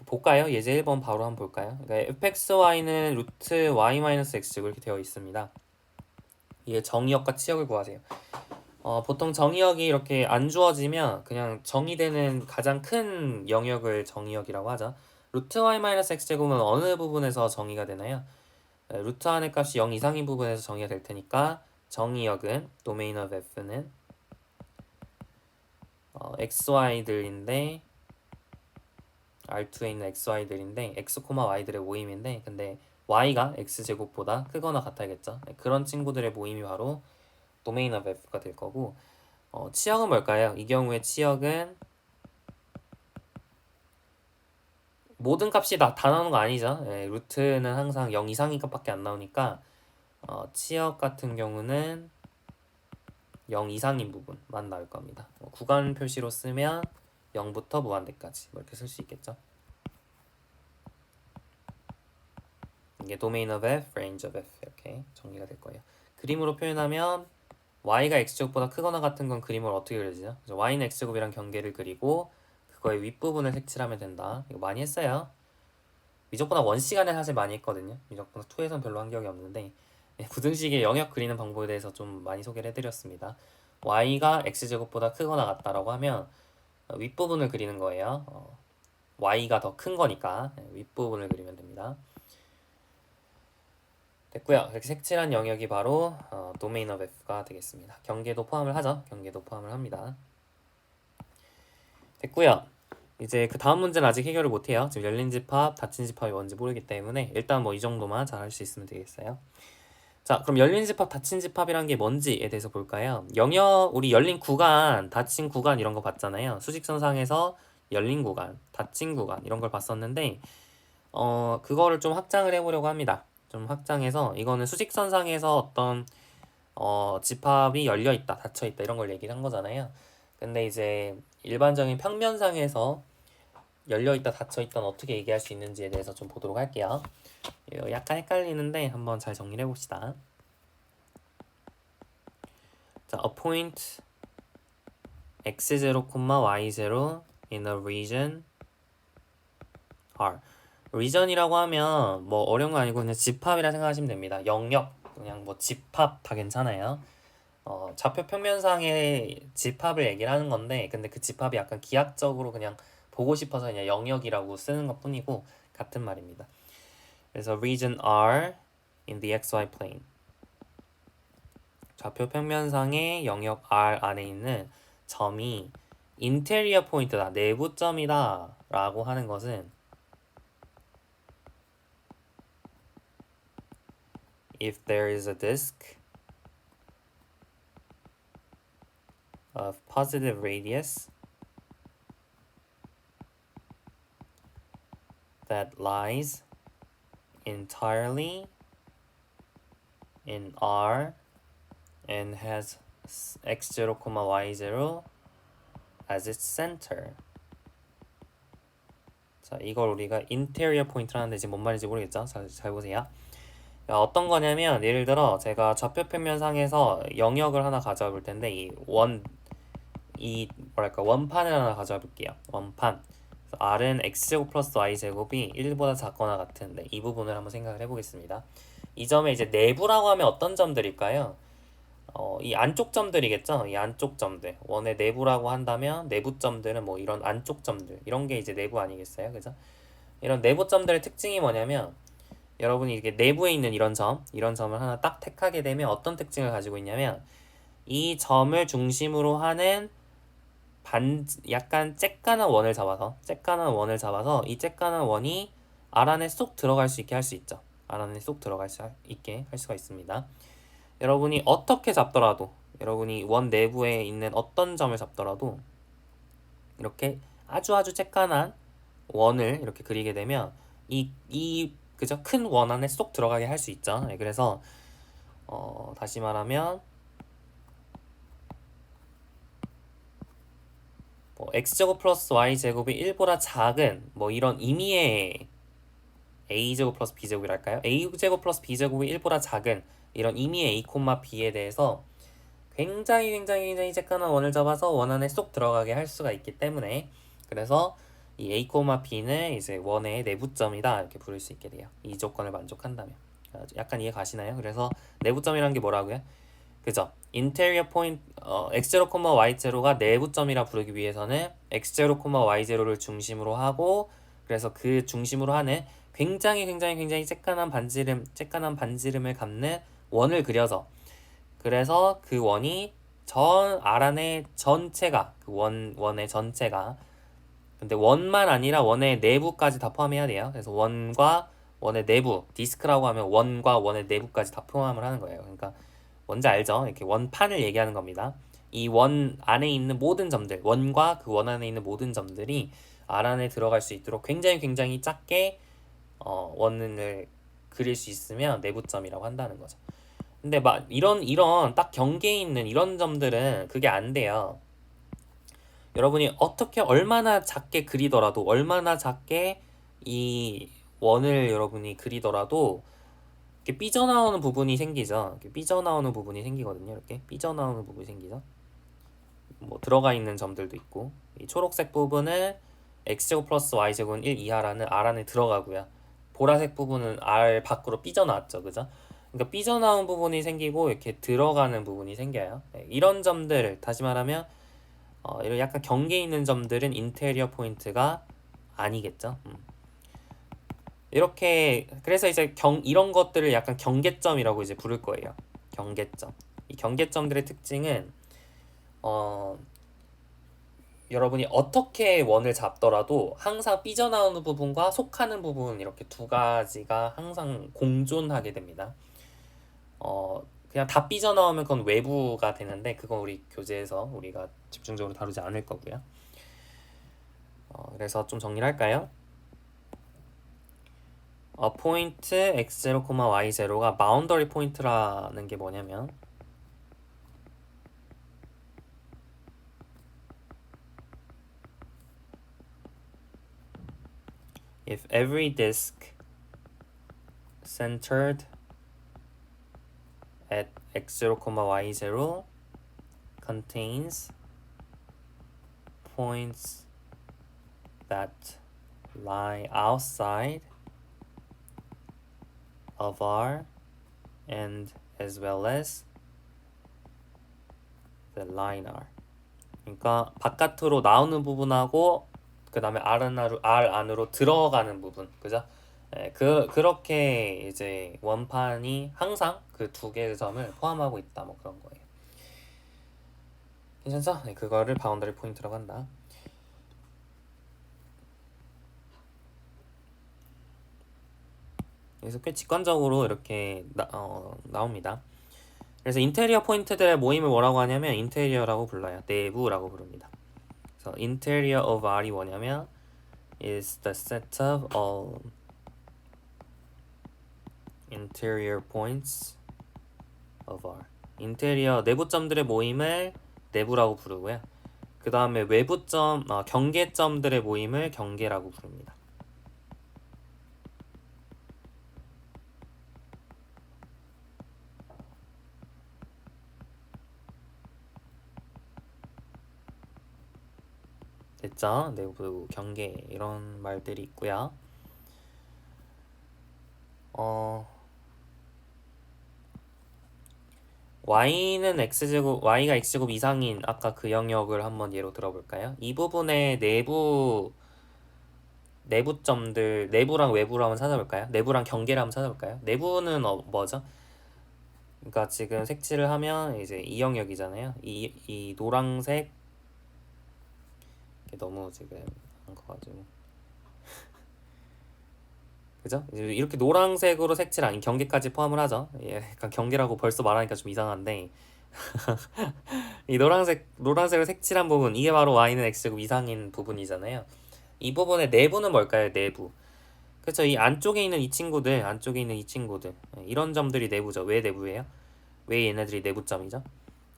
볼까요? 예제 1번 바로 한번 볼까요? 그러니까 fxy는 루트 y-x제곱 이렇게 되어 있습니다. 이게 정의역과 치역을 구하세요. 보통 정의역이 이렇게 안 주어지면 그냥 정의되는 가장 큰 영역을 정의역이라고 하죠. 루트 y-x제곱은 어느 부분에서 정의가 되나요? 루트 안의 값이 0 이상인 부분에서 정의가 될 테니까 정의역은 domain of f는 xy들인데 R2에 있는 xy들인데 x, y들의 모임인데 근데 y가 x제곱보다 크거나 같아야겠죠. 그런 친구들의 모임이 바로 domain of f가 될 거고 치역은 뭘까요? 이 경우에 치역은 모든 값이 다 나오는 거 아니죠. 루트는 항상 0 이상인 값밖에 안 나오니까 치역 같은 경우는 0 이상인 부분만 나올 겁니다. 구간 표시로 쓰면 0부터 무한대까지 뭐 이렇게 쓸 수 있겠죠. 이게 domain of f, range of f 이렇게 정리가 될 거예요. 그림으로 표현하면 y가 x제곱보다 크거나 같은 건 그림을 어떻게 그려지죠? y는 x제곱이랑 경계를 그리고 그거의 윗부분을 색칠하면 된다. 이거 많이 했어요. 미적분학 1시간에 사실 많이 했거든요. 미적분학 2에선 별로 한 기억이 없는데 부등식의 영역 그리는 방법에 대해서 좀 많이 소개를 해드렸습니다. y가 x제곱보다 크거나 같다라고 하면 윗부분을 그리는 거예요. y가 더 큰 거니까 윗부분을 그리면 됩니다. 됐고요. 이렇게 색칠한 영역이 바로 domain of f가 되겠습니다. 경계도 포함을 하죠. 경계도 포함을 합니다. 됐고요. 이제 그 다음 문제는 아직 해결을 못해요. 지금 열린 집합, 닫힌 집합이 뭔지 모르기 때문에 일단 뭐 이 정도만 잘 할 수 있으면 되겠어요. 자, 그럼 열린 집합, 닫힌 집합이란 게 뭔지에 대해서 볼까요? 영역, 우리 열린 구간, 닫힌 구간 이런 거 봤잖아요. 수직선상에서 열린 구간, 닫힌 구간 이런 걸 봤었는데 그거를 좀 확장을 해보려고 합니다. 좀 확장해서 이거는 수직선상에서 어떤 집합이 열려 있다, 닫혀 있다 이런 걸 얘기를 한 거잖아요. 근데 이제 일반적인 평면상에서 열려 있다, 닫혀 있다 어떻게 얘기할 수 있는지에 대해서 좀 보도록 할게요. 약간 헷갈리는데 한번 잘 정리를 해봅시다. 자, a point x0, y0 in a region R. region이라고 하면 뭐 어려운 거 아니고 그냥 집합이라 생각하시면 됩니다. 영역, 그냥 뭐 집합 다 괜찮아요. 좌표 평면상의 집합을 얘기를 하는 건데 근데 그 집합이 약간 기하학적으로 그냥 보고 싶어서 그냥 영역이라고 쓰는 것 뿐이고 같은 말입니다. 그래서 region R in the xy plane. 좌표 평면상의 영역 R 안에 있는 점이 인테리어 포인트다, 내부점이다 라고 하는 것은 if there is a disk of positive radius that lies entirely in R and has x0, y0 as its center. 자, 이걸 우리가 interior point를 하는데 지금 뭔 말인지 모르겠죠? 잘 보세요. 어떤 거냐면 예를 들어 제가 좌표 평면상에서 영역을 하나 가져와 볼 텐데 이 뭐랄까 원판을 하나 가져와 볼게요. 원판. r은 x제곱 플러스 y제곱이 1보다 작거나 같은데 이 부분을 한번 생각을 해보겠습니다. 이 점에 이제 내부라고 하면 어떤 점들일까요? 이 안쪽 점들이겠죠? 이 안쪽 점들. 원의 내부라고 한다면 내부 점들은 뭐 이런 안쪽 점들. 이런 게 이제 내부 아니겠어요? 그죠? 이런 내부 점들의 특징이 뭐냐면 여러분이 이렇게 내부에 있는 이런 점을 하나 딱 택하게 되면 어떤 특징을 가지고 있냐면 이 점을 중심으로 하는 약간 쬐까는 원을 잡아서 이 쬐까는 원이 알 안에 쏙 들어갈 수 있게 할 수 있죠. 알 안에 쏙 들어갈 수 있게 할 수가 있습니다. 여러분이 어떻게 잡더라도 여러분이 원 내부에 있는 어떤 점을 잡더라도 이렇게 아주 쬐깐한 원을 이렇게 그리게 되면 그죠? 큰 원 안에 쏙 들어가게 할 수 있죠. 네, 그래서 다시 말하면 뭐 x제곱 플러스 y제곱이 1보다 작은 뭐 이런 의미의 a제곱 플러스 b제곱이랄까요? a제곱 플러스 b제곱이 1보다 작은 이런 의미의 a, b에 대해서 굉장히 쬐깐한 원을 잡아서 원 안에 쏙 들어가게 할 수가 있기 때문에 그래서 이 a, b는 이제 원의 내부점이다 이렇게 부를 수 있게 돼요. 이 조건을 만족한다면. 약간 이해 가시나요? 그래서 내부점이라는 게 뭐라고요? 그죠? interior point x0, y0가 내부점이라 부르기 위해서는 x0, y0를 중심으로 하고 그래서 그 중심으로 하는 굉장히 쬐깐한 반지름을 갖는 원을 그려서 그래서 그 원이 알 안에 전체가 원의 전체가 근데 원만 아니라 원의 내부까지 다 포함해야 돼요. 그래서 원과 원의 내부 디스크라고 하면 원과 원의 내부까지 다 포함을 하는 거예요. 그러니까 뭔지 알죠? 이렇게 원판을 얘기하는 겁니다. 이 원 안에 있는 모든 점들, 원과 그 원 안에 있는 모든 점들이 알 안에 들어갈 수 있도록 굉장히 작게 원을 그릴 수 있으면 내부점이라고 한다는 거죠. 근데 막 이런 딱 경계에 있는 이런 점들은 그게 안 돼요. 여러분이 어떻게 얼마나 작게 그리더라도 얼마나 작게 이 원을 여러분이 그리더라도 이렇게 삐져나오는 부분이 생기죠. 이렇게 삐져나오는 부분이 생기거든요. 이렇게 삐져나오는 부분이 생기죠. 뭐 들어가 있는 점들도 있고 이 초록색 부분은 x제곱 플러스 y제곱은 1 이하라는 r 안에 들어가고요. 보라색 부분은 r 밖으로 삐져나왔죠. 그죠? 그러니까 삐져나온 부분이 생기고 이렇게 들어가는 부분이 생겨요. 네, 이런 점들 다시 말하면 이런 약간 경계 있는 점들은 인테리어 포인트가 아니겠죠. 이렇게 그래서 이제 이런 것들을 약간 경계점이라고 이제 부를 거예요. 경계점. 이 경계점들의 특징은 여러분이 어떻게 원을 잡더라도 항상 삐져나오는 부분과 속하는 부분 이렇게 두 가지가 항상 공존하게 됩니다. 그냥 다 삐져나오면 그건 외부가 되는데 그건 우리 교재에서 우리가 집중적으로 다루지 않을 거고요. 그래서 좀 정리를 할까요? 포인트 x0, y0가 바운더리 포인트라는 게 뭐냐면 if every disk centered at x0, y0 contains points that lie outside of R and as well as the line R. 그러니까 바깥으로 나오는 부분하고 그 다음에 R 안으로 들어가는 부분, 그죠? 네, 그렇게 이제 원판이 항상 그 두 개의 점을 포함하고 있다, 뭐 그런 거예요. 괜찮죠? 네, 그거를 바운더리 포인트라고 한다. 그래서 꽤 직관적으로 이렇게 나옵니다. 그래서 인테리어 포인트들의 모임을 뭐라고 하냐면 인테리어라고 불러요. 내부라고 부릅니다. 그래서 interior of R이 뭐냐면 is the set of all interior points of R. 인테리어 내부점들의 모임을 내부라고 부르고요. 그 다음에 외부점, 경계점들의 모임을 경계라고 부릅니다. 됐죠? 내부 경계 이런 말들이 있고요. y는 x제곱, y가 x제곱 이상인 아까 그 영역을 한번 예로 들어볼까요? 이 부분의 내부점들, 내부랑 외부를 한번 찾아볼까요? 내부랑 경계를 한번 찾아볼까요? 내부는 뭐죠? 그러니까 지금 색칠을 하면 이제 이 영역이잖아요. 이 노란색 너무 지금 한 거 가지고 그죠? 이렇게 노란색으로 색칠 아닌 경계까지 포함을 하죠. 예, 약간 경계라고 벌써 말하니까 좀 이상한데 이 노란색으로 색칠한 부분 이게 바로 y는 x제곱 이상인 부분이잖아요. 이 부분의 내부는 뭘까요? 내부. 그렇죠. 이 안쪽에 있는 이 친구들, 이런 점들이 내부죠. 왜 내부예요? 왜 얘네들이 내부점이죠?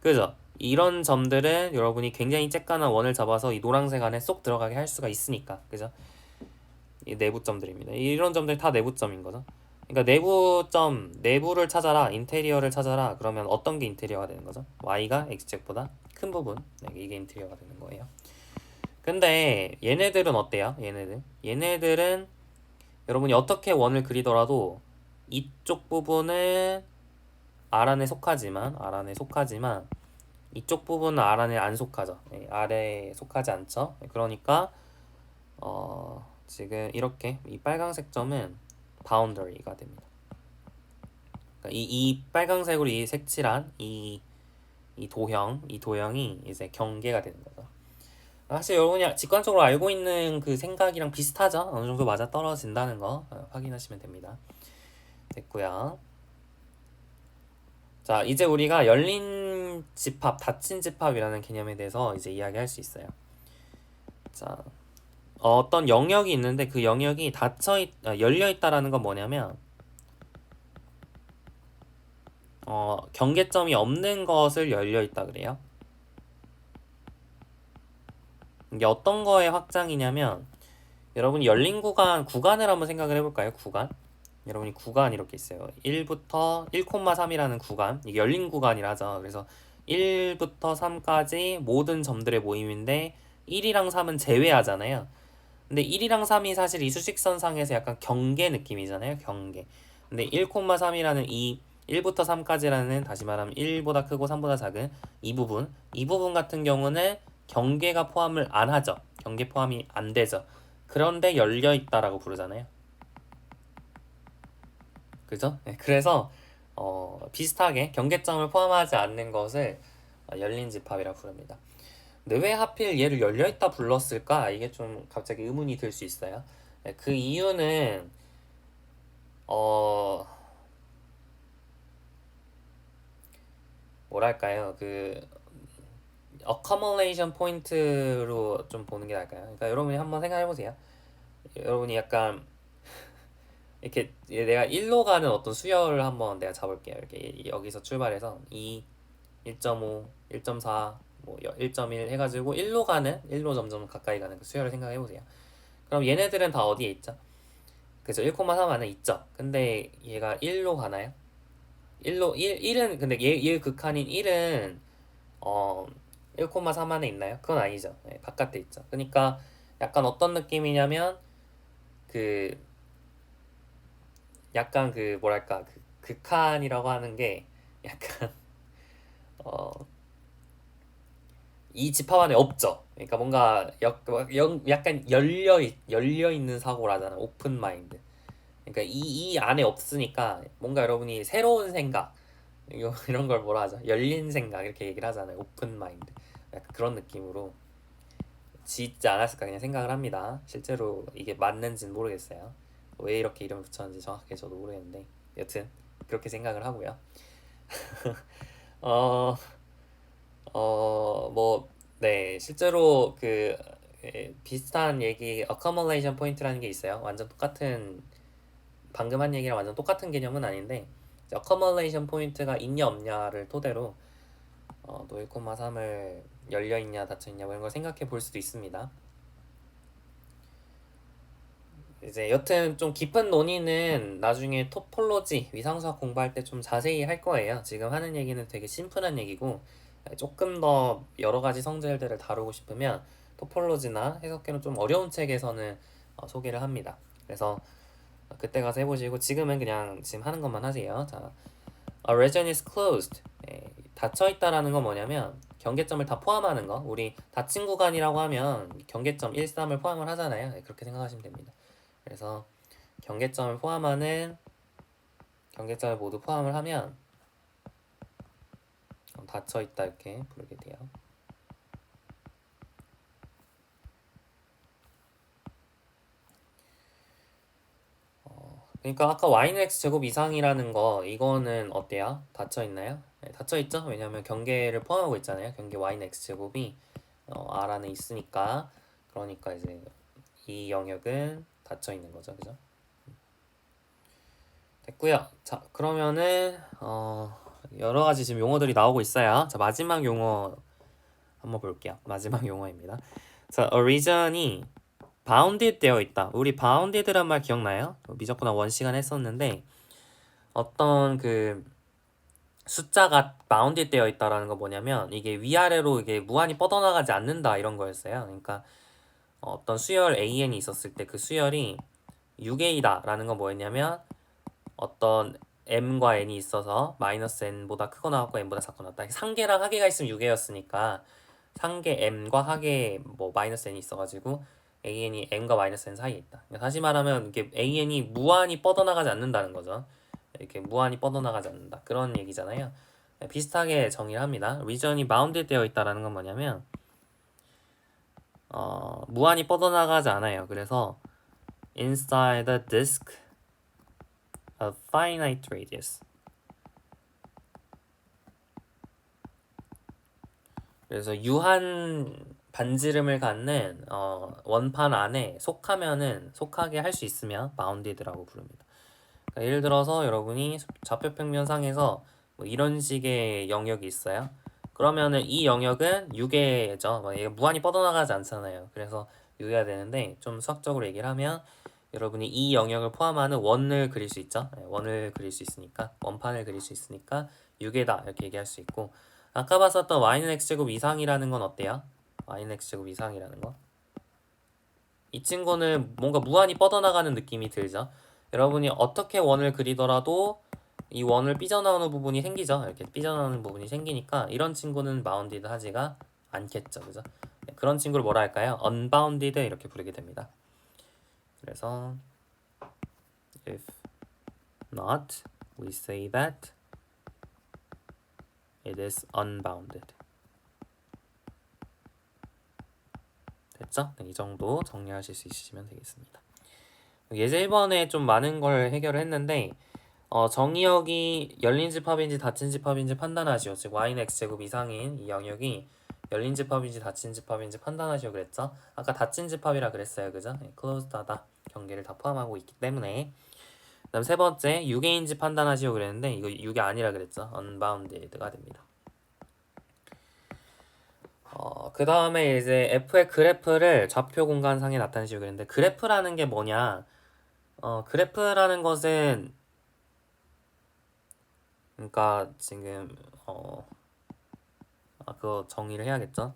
그죠? 이런 점들은 여러분이 굉장히 쬐깐한 원을 잡아서 이 노란색 안에 쏙 들어가게 할 수가 있으니까, 그죠? 이 내부점들입니다. 이런 점들이 다 내부점인 거죠. 그러니까 내부점, 내부를 찾아라, 인테리어를 찾아라. 그러면 어떤 게 인테리어가 되는 거죠? y가 x제곱보다 큰 부분, 네, 이게 인테리어가 되는 거예요. 근데 얘네들은 어때요? 얘네들은 여러분이 어떻게 원을 그리더라도 이쪽 부분은 R 안에 속하지만 이쪽 부분은 R 안에 안 속하죠. 네, R에 속하지 않죠. 그러니까 지금 이렇게 이 빨간색 점은 바운더리가 됩니다. 그러니까 이 빨간색으로 이 색칠한 이 도형이 이제 경계가 되는 거죠. 사실 여러분이 직관적으로 알고 있는 그 생각이랑 비슷하죠. 어느 정도 맞아 떨어진다는 거 확인하시면 됩니다. 됐고요. 자, 이제 우리가 열린 집합, 닫힌 집합이라는 개념에 대해서 이제 이야기할 수 있어요. 자, 어떤 영역이 있는데 그 영역이 열려 있다라는 건 뭐냐면 경계점이 없는 것을 열려 있다 그래요. 이게 어떤 거의 확장이냐면 여러분이 열린 구간을 한번 생각을 해볼까요? 구간. 여러분이 구간 이렇게 있어요. 1부터 1,3이라는 구간. 이게 열린 구간이라 하죠. 그래서 1부터 3까지 모든 점들의 모임인데 1이랑 3은 제외하잖아요. 근데 1이랑 3이 사실 이 수직선상에서 약간 경계 느낌이잖아요. 경계. 근데 1,3이라는 이 1부터 3까지라는 다시 말하면 1보다 크고 3보다 작은 이 부분 같은 경우는 경계가 포함을 안 하죠. 경계 포함이 안 되죠. 그런데 열려 있다라고 부르잖아요. 그죠? 네, 그래서 비슷하게 경계점을 포함하지 않는 것을 열린 집합이라 부릅니다. 근데 왜 하필 얘를 열려있다 불렀을까? 이게 좀 갑자기 의문이 들 수 있어요. 네, 그 이유는 뭐랄까요? 그 accumulation 포인트로 좀 보는 게 나을까요? 그러니까 여러분이 한번 생각해 보세요. 여러분이 약간 이렇게 내가 1로 가는 어떤 수열을 한번 내가 잡을게요. 이렇게 여기서 출발해서 2, 1.5, 1.4, 뭐 1.1 해가지고 1로 점점 가까이 가는 그 수열을 생각해 보세요. 그럼 얘네들은 다 어디에 있죠? 그죠? 1,3 안에 있죠. 근데 얘가 1로 가나요? 1은 근데 얘 극한인 1은 1,3 안에 있나요? 그건 아니죠. 네, 바깥에 있죠. 그러니까 약간 어떤 느낌이냐면 그 약간 그 뭐랄까 그 극한이라고 하는 게 약간 이 집합 안에 없죠. 그러니까 뭔가 약간 열려 있는 사고라잖아. 오픈 마인드. 그러니까 이 안에 없으니까 뭔가 여러분이 새로운 생각 이런 걸 뭐라 하죠? 열린 생각 이렇게 얘기를 하잖아요. 오픈 마인드. 약간 그런 느낌으로 짓지 않았을까 그냥 생각을 합니다. 실제로 이게 맞는지는 모르겠어요. 왜 이렇게 이름을 붙였는지 정확하게 저도 모르겠는데 여튼 그렇게 생각을 하고요. 어, 네, 실제로 비슷한 얘기, accumulation point라는 게 있어요. 완전 똑같은, 방금 한 얘기랑 완전 똑같은 개념은 아닌데, accumulation point가 있냐 없냐를 토대로 또 1,3을 열려있냐 닫혀있냐 뭐 이런 걸 생각해 볼 수도 있습니다. 이제 여튼 좀 깊은 논의는 나중에 토폴로지 위상수학 공부할 때 좀 자세히 할 거예요. 지금 하는 얘기는 되게 심플한 얘기고 조금 더 여러 가지 성질들을 다루고 싶으면 토폴로지나 해석계는 좀 어려운 책에서는 소개를 합니다. 그래서 그때 가서 해보시고 지금은 그냥 지금 하는 것만 하세요. 자, A region is closed. 닫혀 있다라는 건 뭐냐면 경계점을 다 포함하는 거. 우리 닫힌 구간이라고 하면 경계점 1, 3을 포함을 하잖아요. 그렇게 생각하시면 됩니다. 그래서 경계점을 포함하는 경계점을 모두 포함을 하면 닫혀 있다 이렇게 부르게 돼요. 그러니까 아까 y는 x 제곱 이상이라는 거 이거는 어때요? 닫혀 있나요? 네, 닫혀 있죠? 왜냐하면 경계를 포함하고 있잖아요. 경계 y는 x 제곱이 R 안에 있으니까 그러니까 이제 이 영역은 닫혀 있는 거죠, 그죠? 됐고요. 자, 그러면은 여러 가지 지금 용어들이 나오고 있어요. 자, 마지막 용어 한번 볼게요. 마지막 용어입니다. 자, a region이 bounded 되어 있다. 우리 bounded란 말 기억나요? 미적분학 1시간 했었는데 어떤 그 숫자가 bounded 되어 있다라는 거 뭐냐면 이게 위아래로 이게 무한히 뻗어나가지 않는다 이런 거였어요. 그러니까 어떤 수열 AN이 있었을 때 그 수열이 6A다 라는 건 뭐였냐면 어떤 m과 n이 있어서 마이너스 n보다 크거나 같고 n보다 작거나 같다. 상계랑 하계가 있으면 6A였으니까 상계 m과 하계 뭐 마이너스 n이 있어가지고 AN이 m과 마이너스 n 사이에 있다. 그러니까 다시 말하면 이게 AN이 무한히 뻗어나가지 않는다는 거죠. 이렇게 무한히 뻗어나가지 않는다. 그런 얘기잖아요. 비슷하게 정의를 합니다. region이 bounded 되어 있다라는 건 뭐냐면 무한히 뻗어나가지 않아요. 그래서 inside the disk of finite radius. 그래서 유한 반지름을 갖는 원판 안에 속하게 할 수 있으면 bounded라고 부릅니다. 그러니까 예를 들어서 여러분이 좌표평면상에서 뭐 이런 식의 영역이 있어요. 그러면은 이 영역은 6개죠. 얘가 무한히 뻗어나가지 않잖아요. 그래서 6개가 되는데 좀 수학적으로 얘기를 하면 여러분이 이 영역을 포함하는 원을 그릴 수 있죠. 원을 그릴 수 있으니까 원판을 그릴 수 있으니까 6개다 이렇게 얘기할 수 있고 아까 봤었던 y는 x제곱 이상이라는 건 어때요? y는 x제곱 이상이라는 거. 이 친구는 뭔가 무한히 뻗어나가는 느낌이 들죠. 여러분이 어떻게 원을 그리더라도 이 원을 삐져나오는 부분이 생기죠. 이렇게 삐져나오는 부분이 생기니까 이런 친구는 바운디드 하지가 않겠죠. 그죠? 그런 친구를 뭐라 할까요? unbounded 이렇게 부르게 됩니다. 그래서 if not, we say that it is unbounded. 됐죠? 이 정도 정리하실 수 있으시면 되겠습니다. 예제 1번에 좀 많은 걸 해결을 했는데 정의역이 열린 집합인지 닫힌 집합인지 판단하시오. 즉 y는 x제곱 이상인 이 영역이 열린 집합인지 닫힌 집합인지 판단하시오 그랬죠? 아까 닫힌 집합이라 그랬어요. 그죠? closed하다. 경계를 다 포함하고 있기 때문에. 그다음 세 번째 6개인지 판단하시오 그랬는데 이거 6이 아니라 그랬죠? unbounded가 됩니다. 그 다음에 이제 f의 그래프를 좌표 공간상에 나타내시오 그랬는데 그래프라는 게 뭐냐? 그래프라는 것은 그러니까 지금 그거 정의를 해야겠죠?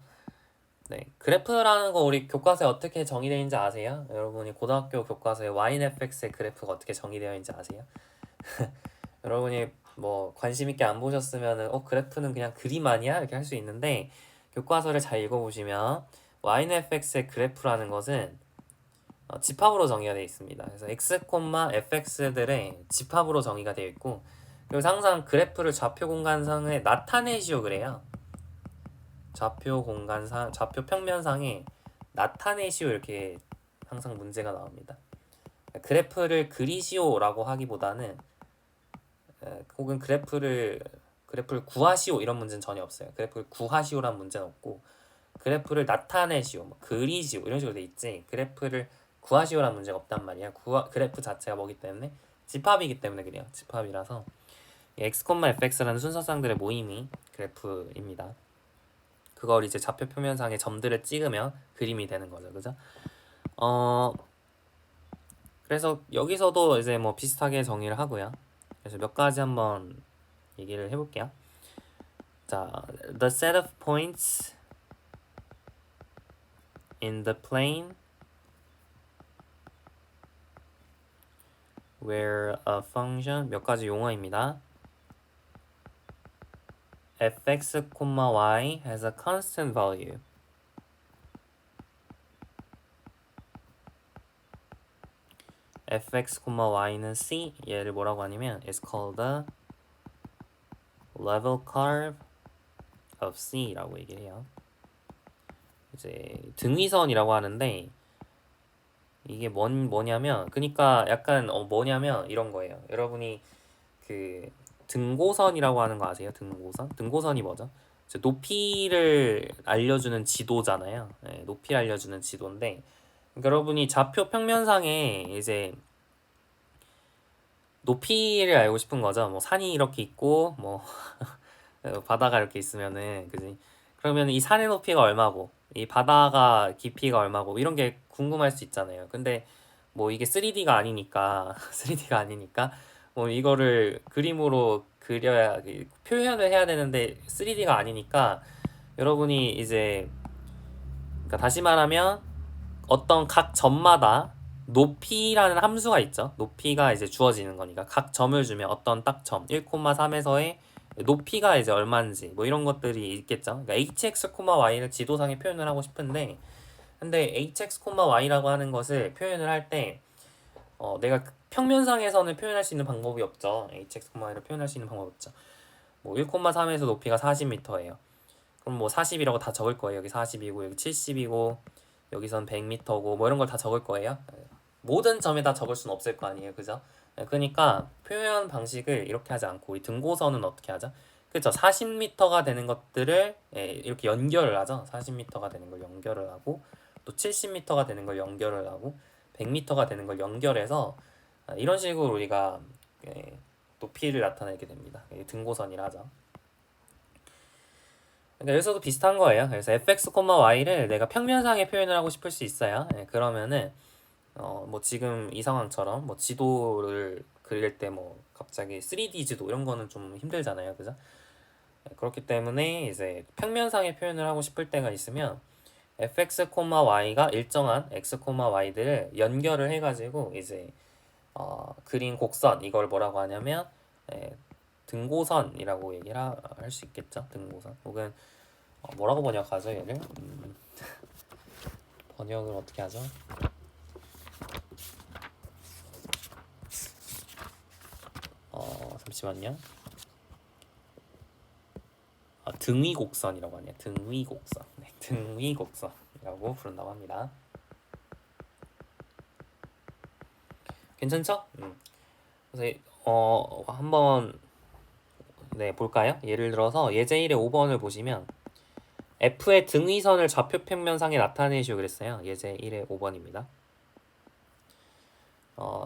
네, 그래프라는 거 우리 교과서에 어떻게 정의되어 있는지 아세요? 여러분이 고등학교 교과서에 yfx의 그래프가 어떻게 정의되어 있는지 아세요? 여러분이 뭐 관심 있게 안 보셨으면은 그래프는 그냥 그림 아니야? 이렇게 할 수 있는데 교과서를 잘 읽어보시면 yfx의 그래프라는 것은 집합으로 정의가 되어 있습니다. 그래서 x, fx들의 집합으로 정의가 되어 있고 그래서 항상 그래프를 좌표 공간상에 나타내시오 그래요. 좌표 공간상, 좌표 평면상에 나타내시오 이렇게 항상 문제가 나옵니다. 그래프를 그리시오라고 하기보다는 혹은 그래프를 구하시오 이런 문제는 전혀 없어요. 그래프를 구하시오란 문제는 없고 그래프를 나타내시오, 뭐 그리시오 이런 식으로 돼 있지 그래프를 구하시오란 문제가 없단 말이야. 그래프 자체가 뭐기 때문에 집합이기 때문에 그래요. 집합이라서 x, fx라는 순서쌍들의 모임이 그래프입니다. 그걸 이제 좌표 표면상에 점들을 찍으면 그림이 되는 거죠, 그죠? 그래서 여기서도 이제 뭐 비슷하게 정의를 하고요. 그래서 몇 가지 한번 얘기를 해볼게요. 자, the set of points in the plane where a function 몇 가지 용어입니다. fx, y has a constant value. fx, y는 c, 얘를 뭐라고 하냐면 is called the level curve of c라고 얘기를 해요. 이제 등위선이라고 하는데 이게 뭐냐면 그러니까 약간 뭐냐면 이런 거예요. 여러분이 그 등고선이라고 하는 거 아세요? 등고선이 뭐죠? 이제 높이를 알려주는 지도잖아요. 네, 높이를 알려주는 지도인데 그러니까 여러분이 좌표 평면상에 이제 높이를 알고 싶은 거죠. 뭐 산이 이렇게 있고 뭐 바다가 이렇게 있으면은 그지? 그러면 이 산의 높이가 얼마고 이 바다가 깊이가 얼마고 이런 게 궁금할 수 있잖아요. 근데 뭐 이게 3D가 아니니까 3D가 아니니까 뭐 이거를 그림으로 그려야 표현을 해야 되는데 3D가 아니니까 여러분이 이제 그러니까 다시 말하면 어떤 각 점마다 높이라는 함수가 있죠. 높이가 이제 주어지는 거니까 각 점을 주면 어떤 딱 점 1,3에서의 높이가 이제 얼마인지 뭐 이런 것들이 있겠죠. 그러니까 hx, y를 지도상에 표현을 하고 싶은데 근데 hx, y라고 하는 것을 표현을 할 때 내가 평면상에서는 표현할 수 있는 방법이 없죠. hx, y를 표현할 수 있는 방법이 없죠. 뭐 1,3에서 높이가 40m예요. 그럼 뭐 40이라고 다 적을 거예요. 여기 40이고 여기 70이고 여기선 100m고 뭐 이런 걸 다 적을 거예요. 모든 점에 다 적을 수는 없을 거 아니에요, 그죠? 그러니까 표현 방식을 이렇게 하지 않고 우리 등고선은 어떻게 하죠? 그렇죠. 40m가 되는 것들을 이렇게 연결을 하죠. 40m가 되는 걸 연결을 하고 또 70m가 되는 걸 연결을 하고 100m가 되는 걸 연결해서 이런 식으로 우리가 높이를 나타내게 됩니다. 등고선이라 하죠. 그러니까 여기서도 비슷한 거예요. 그래서 fx, y를 내가 평면상에 표현을 하고 싶을 수 있어요. 그러면은 뭐 지금 이 상황처럼 뭐 지도를 그릴 때 뭐 갑자기 3D 지도 이런 거는 좀 힘들잖아요, 그죠? 그렇기 때문에 이제 평면상에 표현을 하고 싶을 때가 있으면 fx, y가 일정한 x, y들을 연결을 해가지고 이제 그린 곡선 이걸 뭐라고 하냐면 등고선이라고 얘기를 할 수 있겠죠. 등고선 혹은 뭐라고 번역하죠 얘를? 번역을 어떻게 하죠? 잠시만요. 등위곡선이라고 하네요. 등위곡선. 네, 등위곡선이라고 부른다고 합니다. 괜찮죠? 그래서 한번 볼까요? 예를 들어서 예제 1의 5번을 보시면 F의 등위선을 좌표 평면상에 나타내시오 그랬어요. 예제 1의 5번입니다.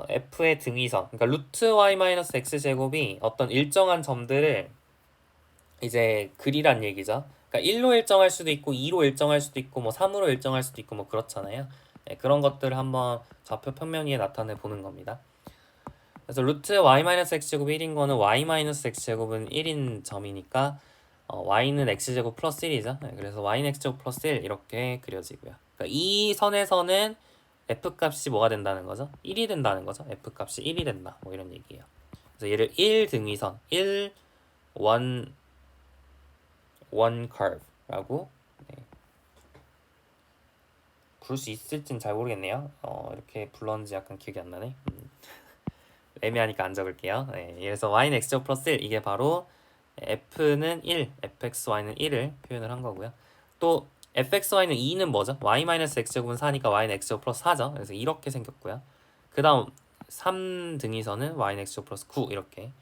F의 등위선, 그러니까 루트 y-x 제곱이 어떤 일정한 점들을 이제 그리란 얘기죠. 그러니까 1로 일정할 수도 있고 2로 일정할 수도 있고 뭐 3으로 일정할 수도 있고 뭐 그렇잖아요. 그런 것들을 한번 좌표 평면 위에 나타내 보는 겁니다. 그래서 루트 y-x제곱이 1인 거는 y-x제곱은 1인 점이니까 y는 x제곱 플러스 1이죠. 그래서 y는 x제곱 플러스 1 이렇게 그려지고요. 그러니까 이 선에서는 f값이 뭐가 된다는 거죠? 1이 된다는 거죠. f값이 1이 된다. 뭐 이런 얘기예요. 그래서 얘를 1 등위선, 1 one curve라고 부를 수 있을진 잘 모르겠네요. 이렇게 불렀는지 약간 기억이 안 나네. 애매하니까 안 적을게요. 그래서 y는 x제곱 플러스 1 이게 바로 f는 1, fxy는 1을 표현을 한 거고요. 또 fxy는 2는 뭐죠? y-x제곱은 4니까 y는 x제곱 플러스 4죠. 그래서 이렇게 생겼고요. 그 다음 3등위선은 y는 x제곱 플러스 9 이렇게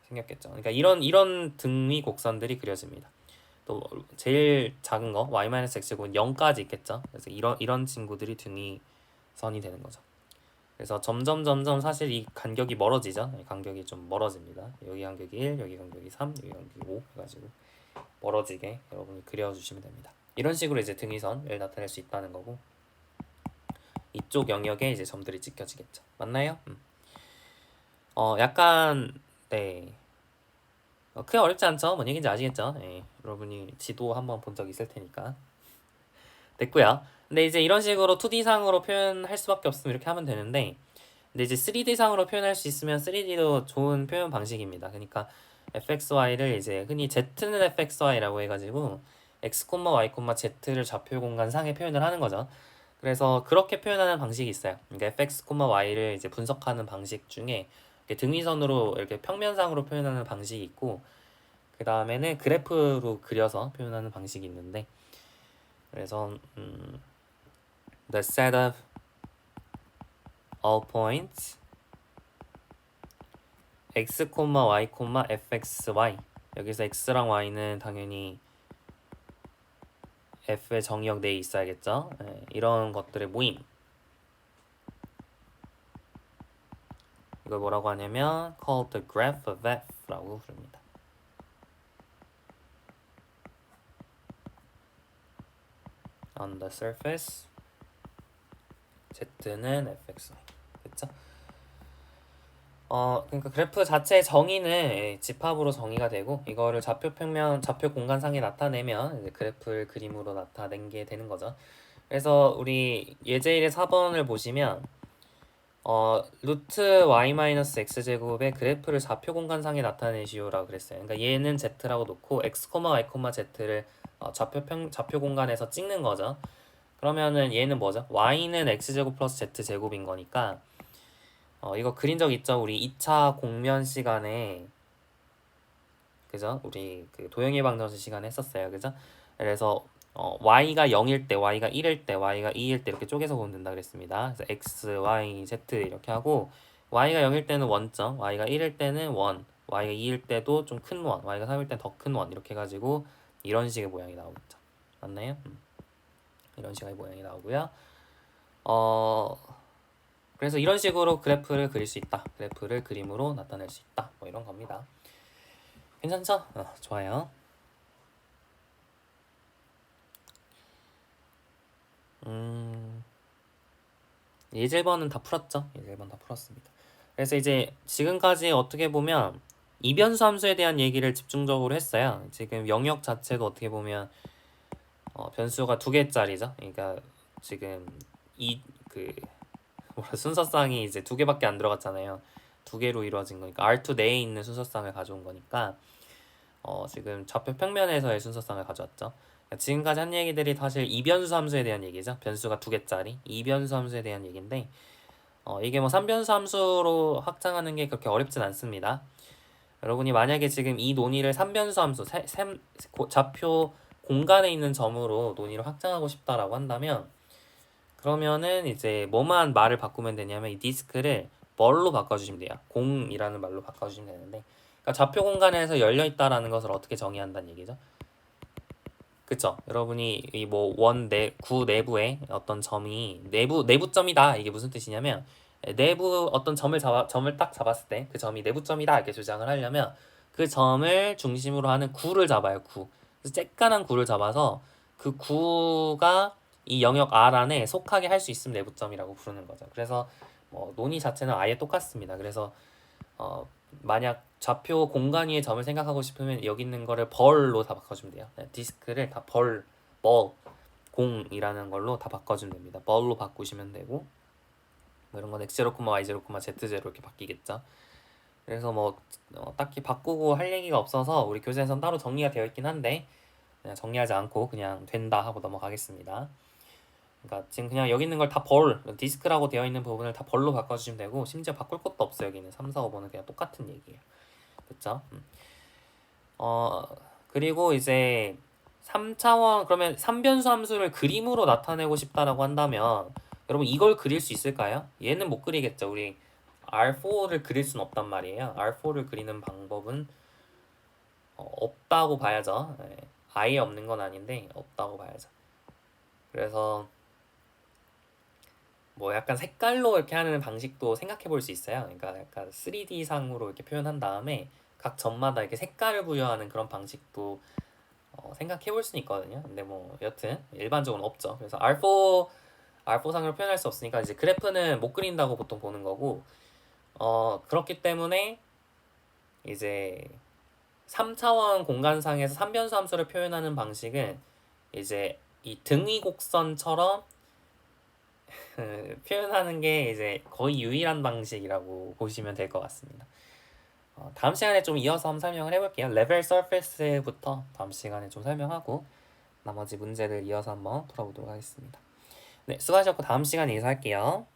생겼겠죠. 그러니까 이런 등위 곡선들이 그려집니다. 또 제일 작은 거 y-x제곱은 0까지 있겠죠. 그래서 이런 친구들이 등위선이 되는 거죠. 그래서 점점 사실 이 간격이 멀어지죠. 간격이 좀 멀어집니다. 여기 간격이 1, 여기 간격이 3, 여기 간격이 5 해가지고 멀어지게 여러분이 그려주시면 됩니다. 이런 식으로 이제 등위선을 나타낼 수 있다는 거고, 이쪽 영역에 이제 점들이 찍혀지겠죠. 맞나요? 약간 네. 크게 어렵지 않죠? 뭔 얘기인지 아시겠죠? 예, 여러분이 지도 한번 본 적 있을 테니까. 됐고요. 근데 이제 이런 식으로 2D상으로 표현할 수밖에 없으면 이렇게 하면 되는데, 근데 이제 3D상으로 표현할 수 있으면 3D도 좋은 표현 방식입니다. 그러니까 fxy를 이제 흔히 z는 fxy라고 해가지고 x, y, z를 좌표 공간 상에 표현을 하는 거죠. 그래서 그렇게 표현하는 방식이 있어요. 그러니까 fx, y를 이제 분석하는 방식 중에 이렇게 등위선으로 이렇게 평면상으로 표현하는 방식이 있고, 그 다음에는 그래프로 그려서 표현하는 방식이 있는데, 그래서 the set of all points x, y, fxy, 여기서 x랑 y는 당연히 f의 정의역 내에 있어야겠죠. 네, 이런 것들의 모임, 이걸 뭐라고 하냐면 called the graph of f라고 부릅니다. on the surface z는 fxy. 그쵸? 그러니까 그래프 자체의 정의는 집합으로 정의가 되고, 이거를 좌표 평면, 좌표 공간상에 나타내면 이제 그래프를 그림으로 나타낸 게 되는 거죠. 그래서 우리 예제 1의 4번을 보시면 루트 y-x제곱의 그래프를 좌표 공간상에 나타내시오라고 그랬어요. 그러니까 얘는 z라고 놓고 x, y, z를 좌표 공간에서 찍는 거죠. 그러면은 얘는 뭐죠? y는 x제곱 플러스 z제곱인 거니까 이거 그린 적 있죠? 우리 2차 공면 시간에, 그죠? 우리 그 도형의 방정식 시간에 했었어요. 그죠? 그래서 y가 0일 때, y가 1일 때, y가 2일 때 이렇게 쪼개서 보면 된다 그랬습니다. 그래서 x, y, z 이렇게 하고, y가 0일 때는 원점, y가 1일 때는 원, y가 2일 때도 좀 큰 원, y가 3일 때는 더 큰 원, 이렇게 해가지고 이런 식의 모양이 나오겠죠. 맞나요? 이런 식의 모양이 나오고요. 그래서 이런 식으로 그래프를 그릴 수 있다. 그래프를 그림으로 나타낼 수 있다. 뭐 이런 겁니다. 괜찮죠? 좋아요. 예제 1번은 다 풀었죠? 예제 1번 다 풀었습니다. 그래서 이제 지금까지 어떻게 보면 이변수 함수에 대한 얘기를 집중적으로 했어요. 지금 영역 자체도 어떻게 보면 변수가 2개짜리죠. 그러니까 지금 순서쌍이 이제 2개밖에 안 들어갔잖아요. 2개로 이루어진 거니까 R2 내에 있는 순서쌍을 가져온 거니까 지금 좌표 평면에서의 순서쌍을 가져왔죠. 지금까지 한 얘기들이 사실 이변수 함수에 대한 얘기죠. 변수가 2개짜리 이변수 함수에 대한 얘기인데, 이게 뭐 3변수 함수로 확장하는 게 그렇게 어렵진 않습니다. 여러분이 만약에 지금 이 논의를 3변수 함수, 좌표 공간에 있는 점으로 논의를 확장하고 싶다라고 한다면, 그러면은 이제 뭐만 말을 바꾸면 되냐면 이 디스크를 뭘로 바꿔주시면 돼요. 공이라는 말로 바꿔주시면 되는데, 그러니까 좌표 공간에서 열려 있다라는 것을 어떻게 정의한다는 얘기죠? 그쵸? 여러분이 이 뭐 구 내부에 어떤 점이 내부점이다, 이게 무슨 뜻이냐면, 내부 어떤 점을 딱 잡았을 때 그 점이 내부점이다 이렇게 주장을 하려면 그 점을 중심으로 하는 구를 잡아요. 구. 그래서 쬐깐한 구를 잡아서 그 구가 이 영역 R 안에 속하게 할 수 있으면 내부점이라고 부르는 거죠. 그래서 뭐 논의 자체는 아예 똑같습니다. 그래서 만약 좌표 공간 위의 점을 생각하고 싶으면 여기 있는 거를 벌로 다 바꿔주면 돼요. 디스크를 다 공이라는 걸로 다 바꿔주면 됩니다. 벌로 바꾸시면 되고, 뭐 이런 건 x0, y0, z0 이렇게 바뀌겠죠. 그래서 뭐 딱히 바꾸고 할 얘기가 없어서 우리 교재에선 따로 정리가 되어 있긴 한데, 그냥 정리하지 않고 그냥 된다 하고 넘어가겠습니다. 그러니까 지금 그냥 여기 있는 걸 다 디스크라고 되어 있는 부분을 다 벌로 바꿔주시면 되고, 심지어 바꿀 것도 없어요. 여기는 3, 4, 5번은 그냥 똑같은 얘기예요. 그쵸? 그리고 이제 3차원, 그러면 3변수 함수를 그림으로 나타내고 싶다라고 한다면 여러분 이걸 그릴 수 있을까요? 얘는 못 그리겠죠. 우리 R4를 그릴 순 없단 말이에요. R4를 그리는 방법은 없다고 봐야죠. 네. 아예 없는 건 아닌데 없다고 봐야죠. 그래서 뭐 약간 색깔로 이렇게 하는 방식도 생각해 볼 수 있어요. 그러니까 약간 3D 상으로 이렇게 표현한 다음에 각 점마다 이렇게 색깔을 부여하는 그런 방식도 생각해 볼 수는 있거든요. 근데 뭐 여튼 일반적으로 없죠. 그래서 R4상으로 표현할 수 없으니까 이제 그래프는 못 그린다고 보통 보는 거고, 그렇기 때문에 이제 3차원 공간상에서 3변수 함수를 표현하는 방식은 이제 이 등위 곡선처럼 표현하는 게 이제 거의 유일한 방식이라고 보시면 될 것 같습니다. 다음 시간에 좀 이어서 한번 설명을 해볼게요. 레벨 서페이스부터 다음 시간에 좀 설명하고 나머지 문제들 이어서 한번 돌아보도록 하겠습니다. 네, 수고하셨고 다음 시간에 인사할게요.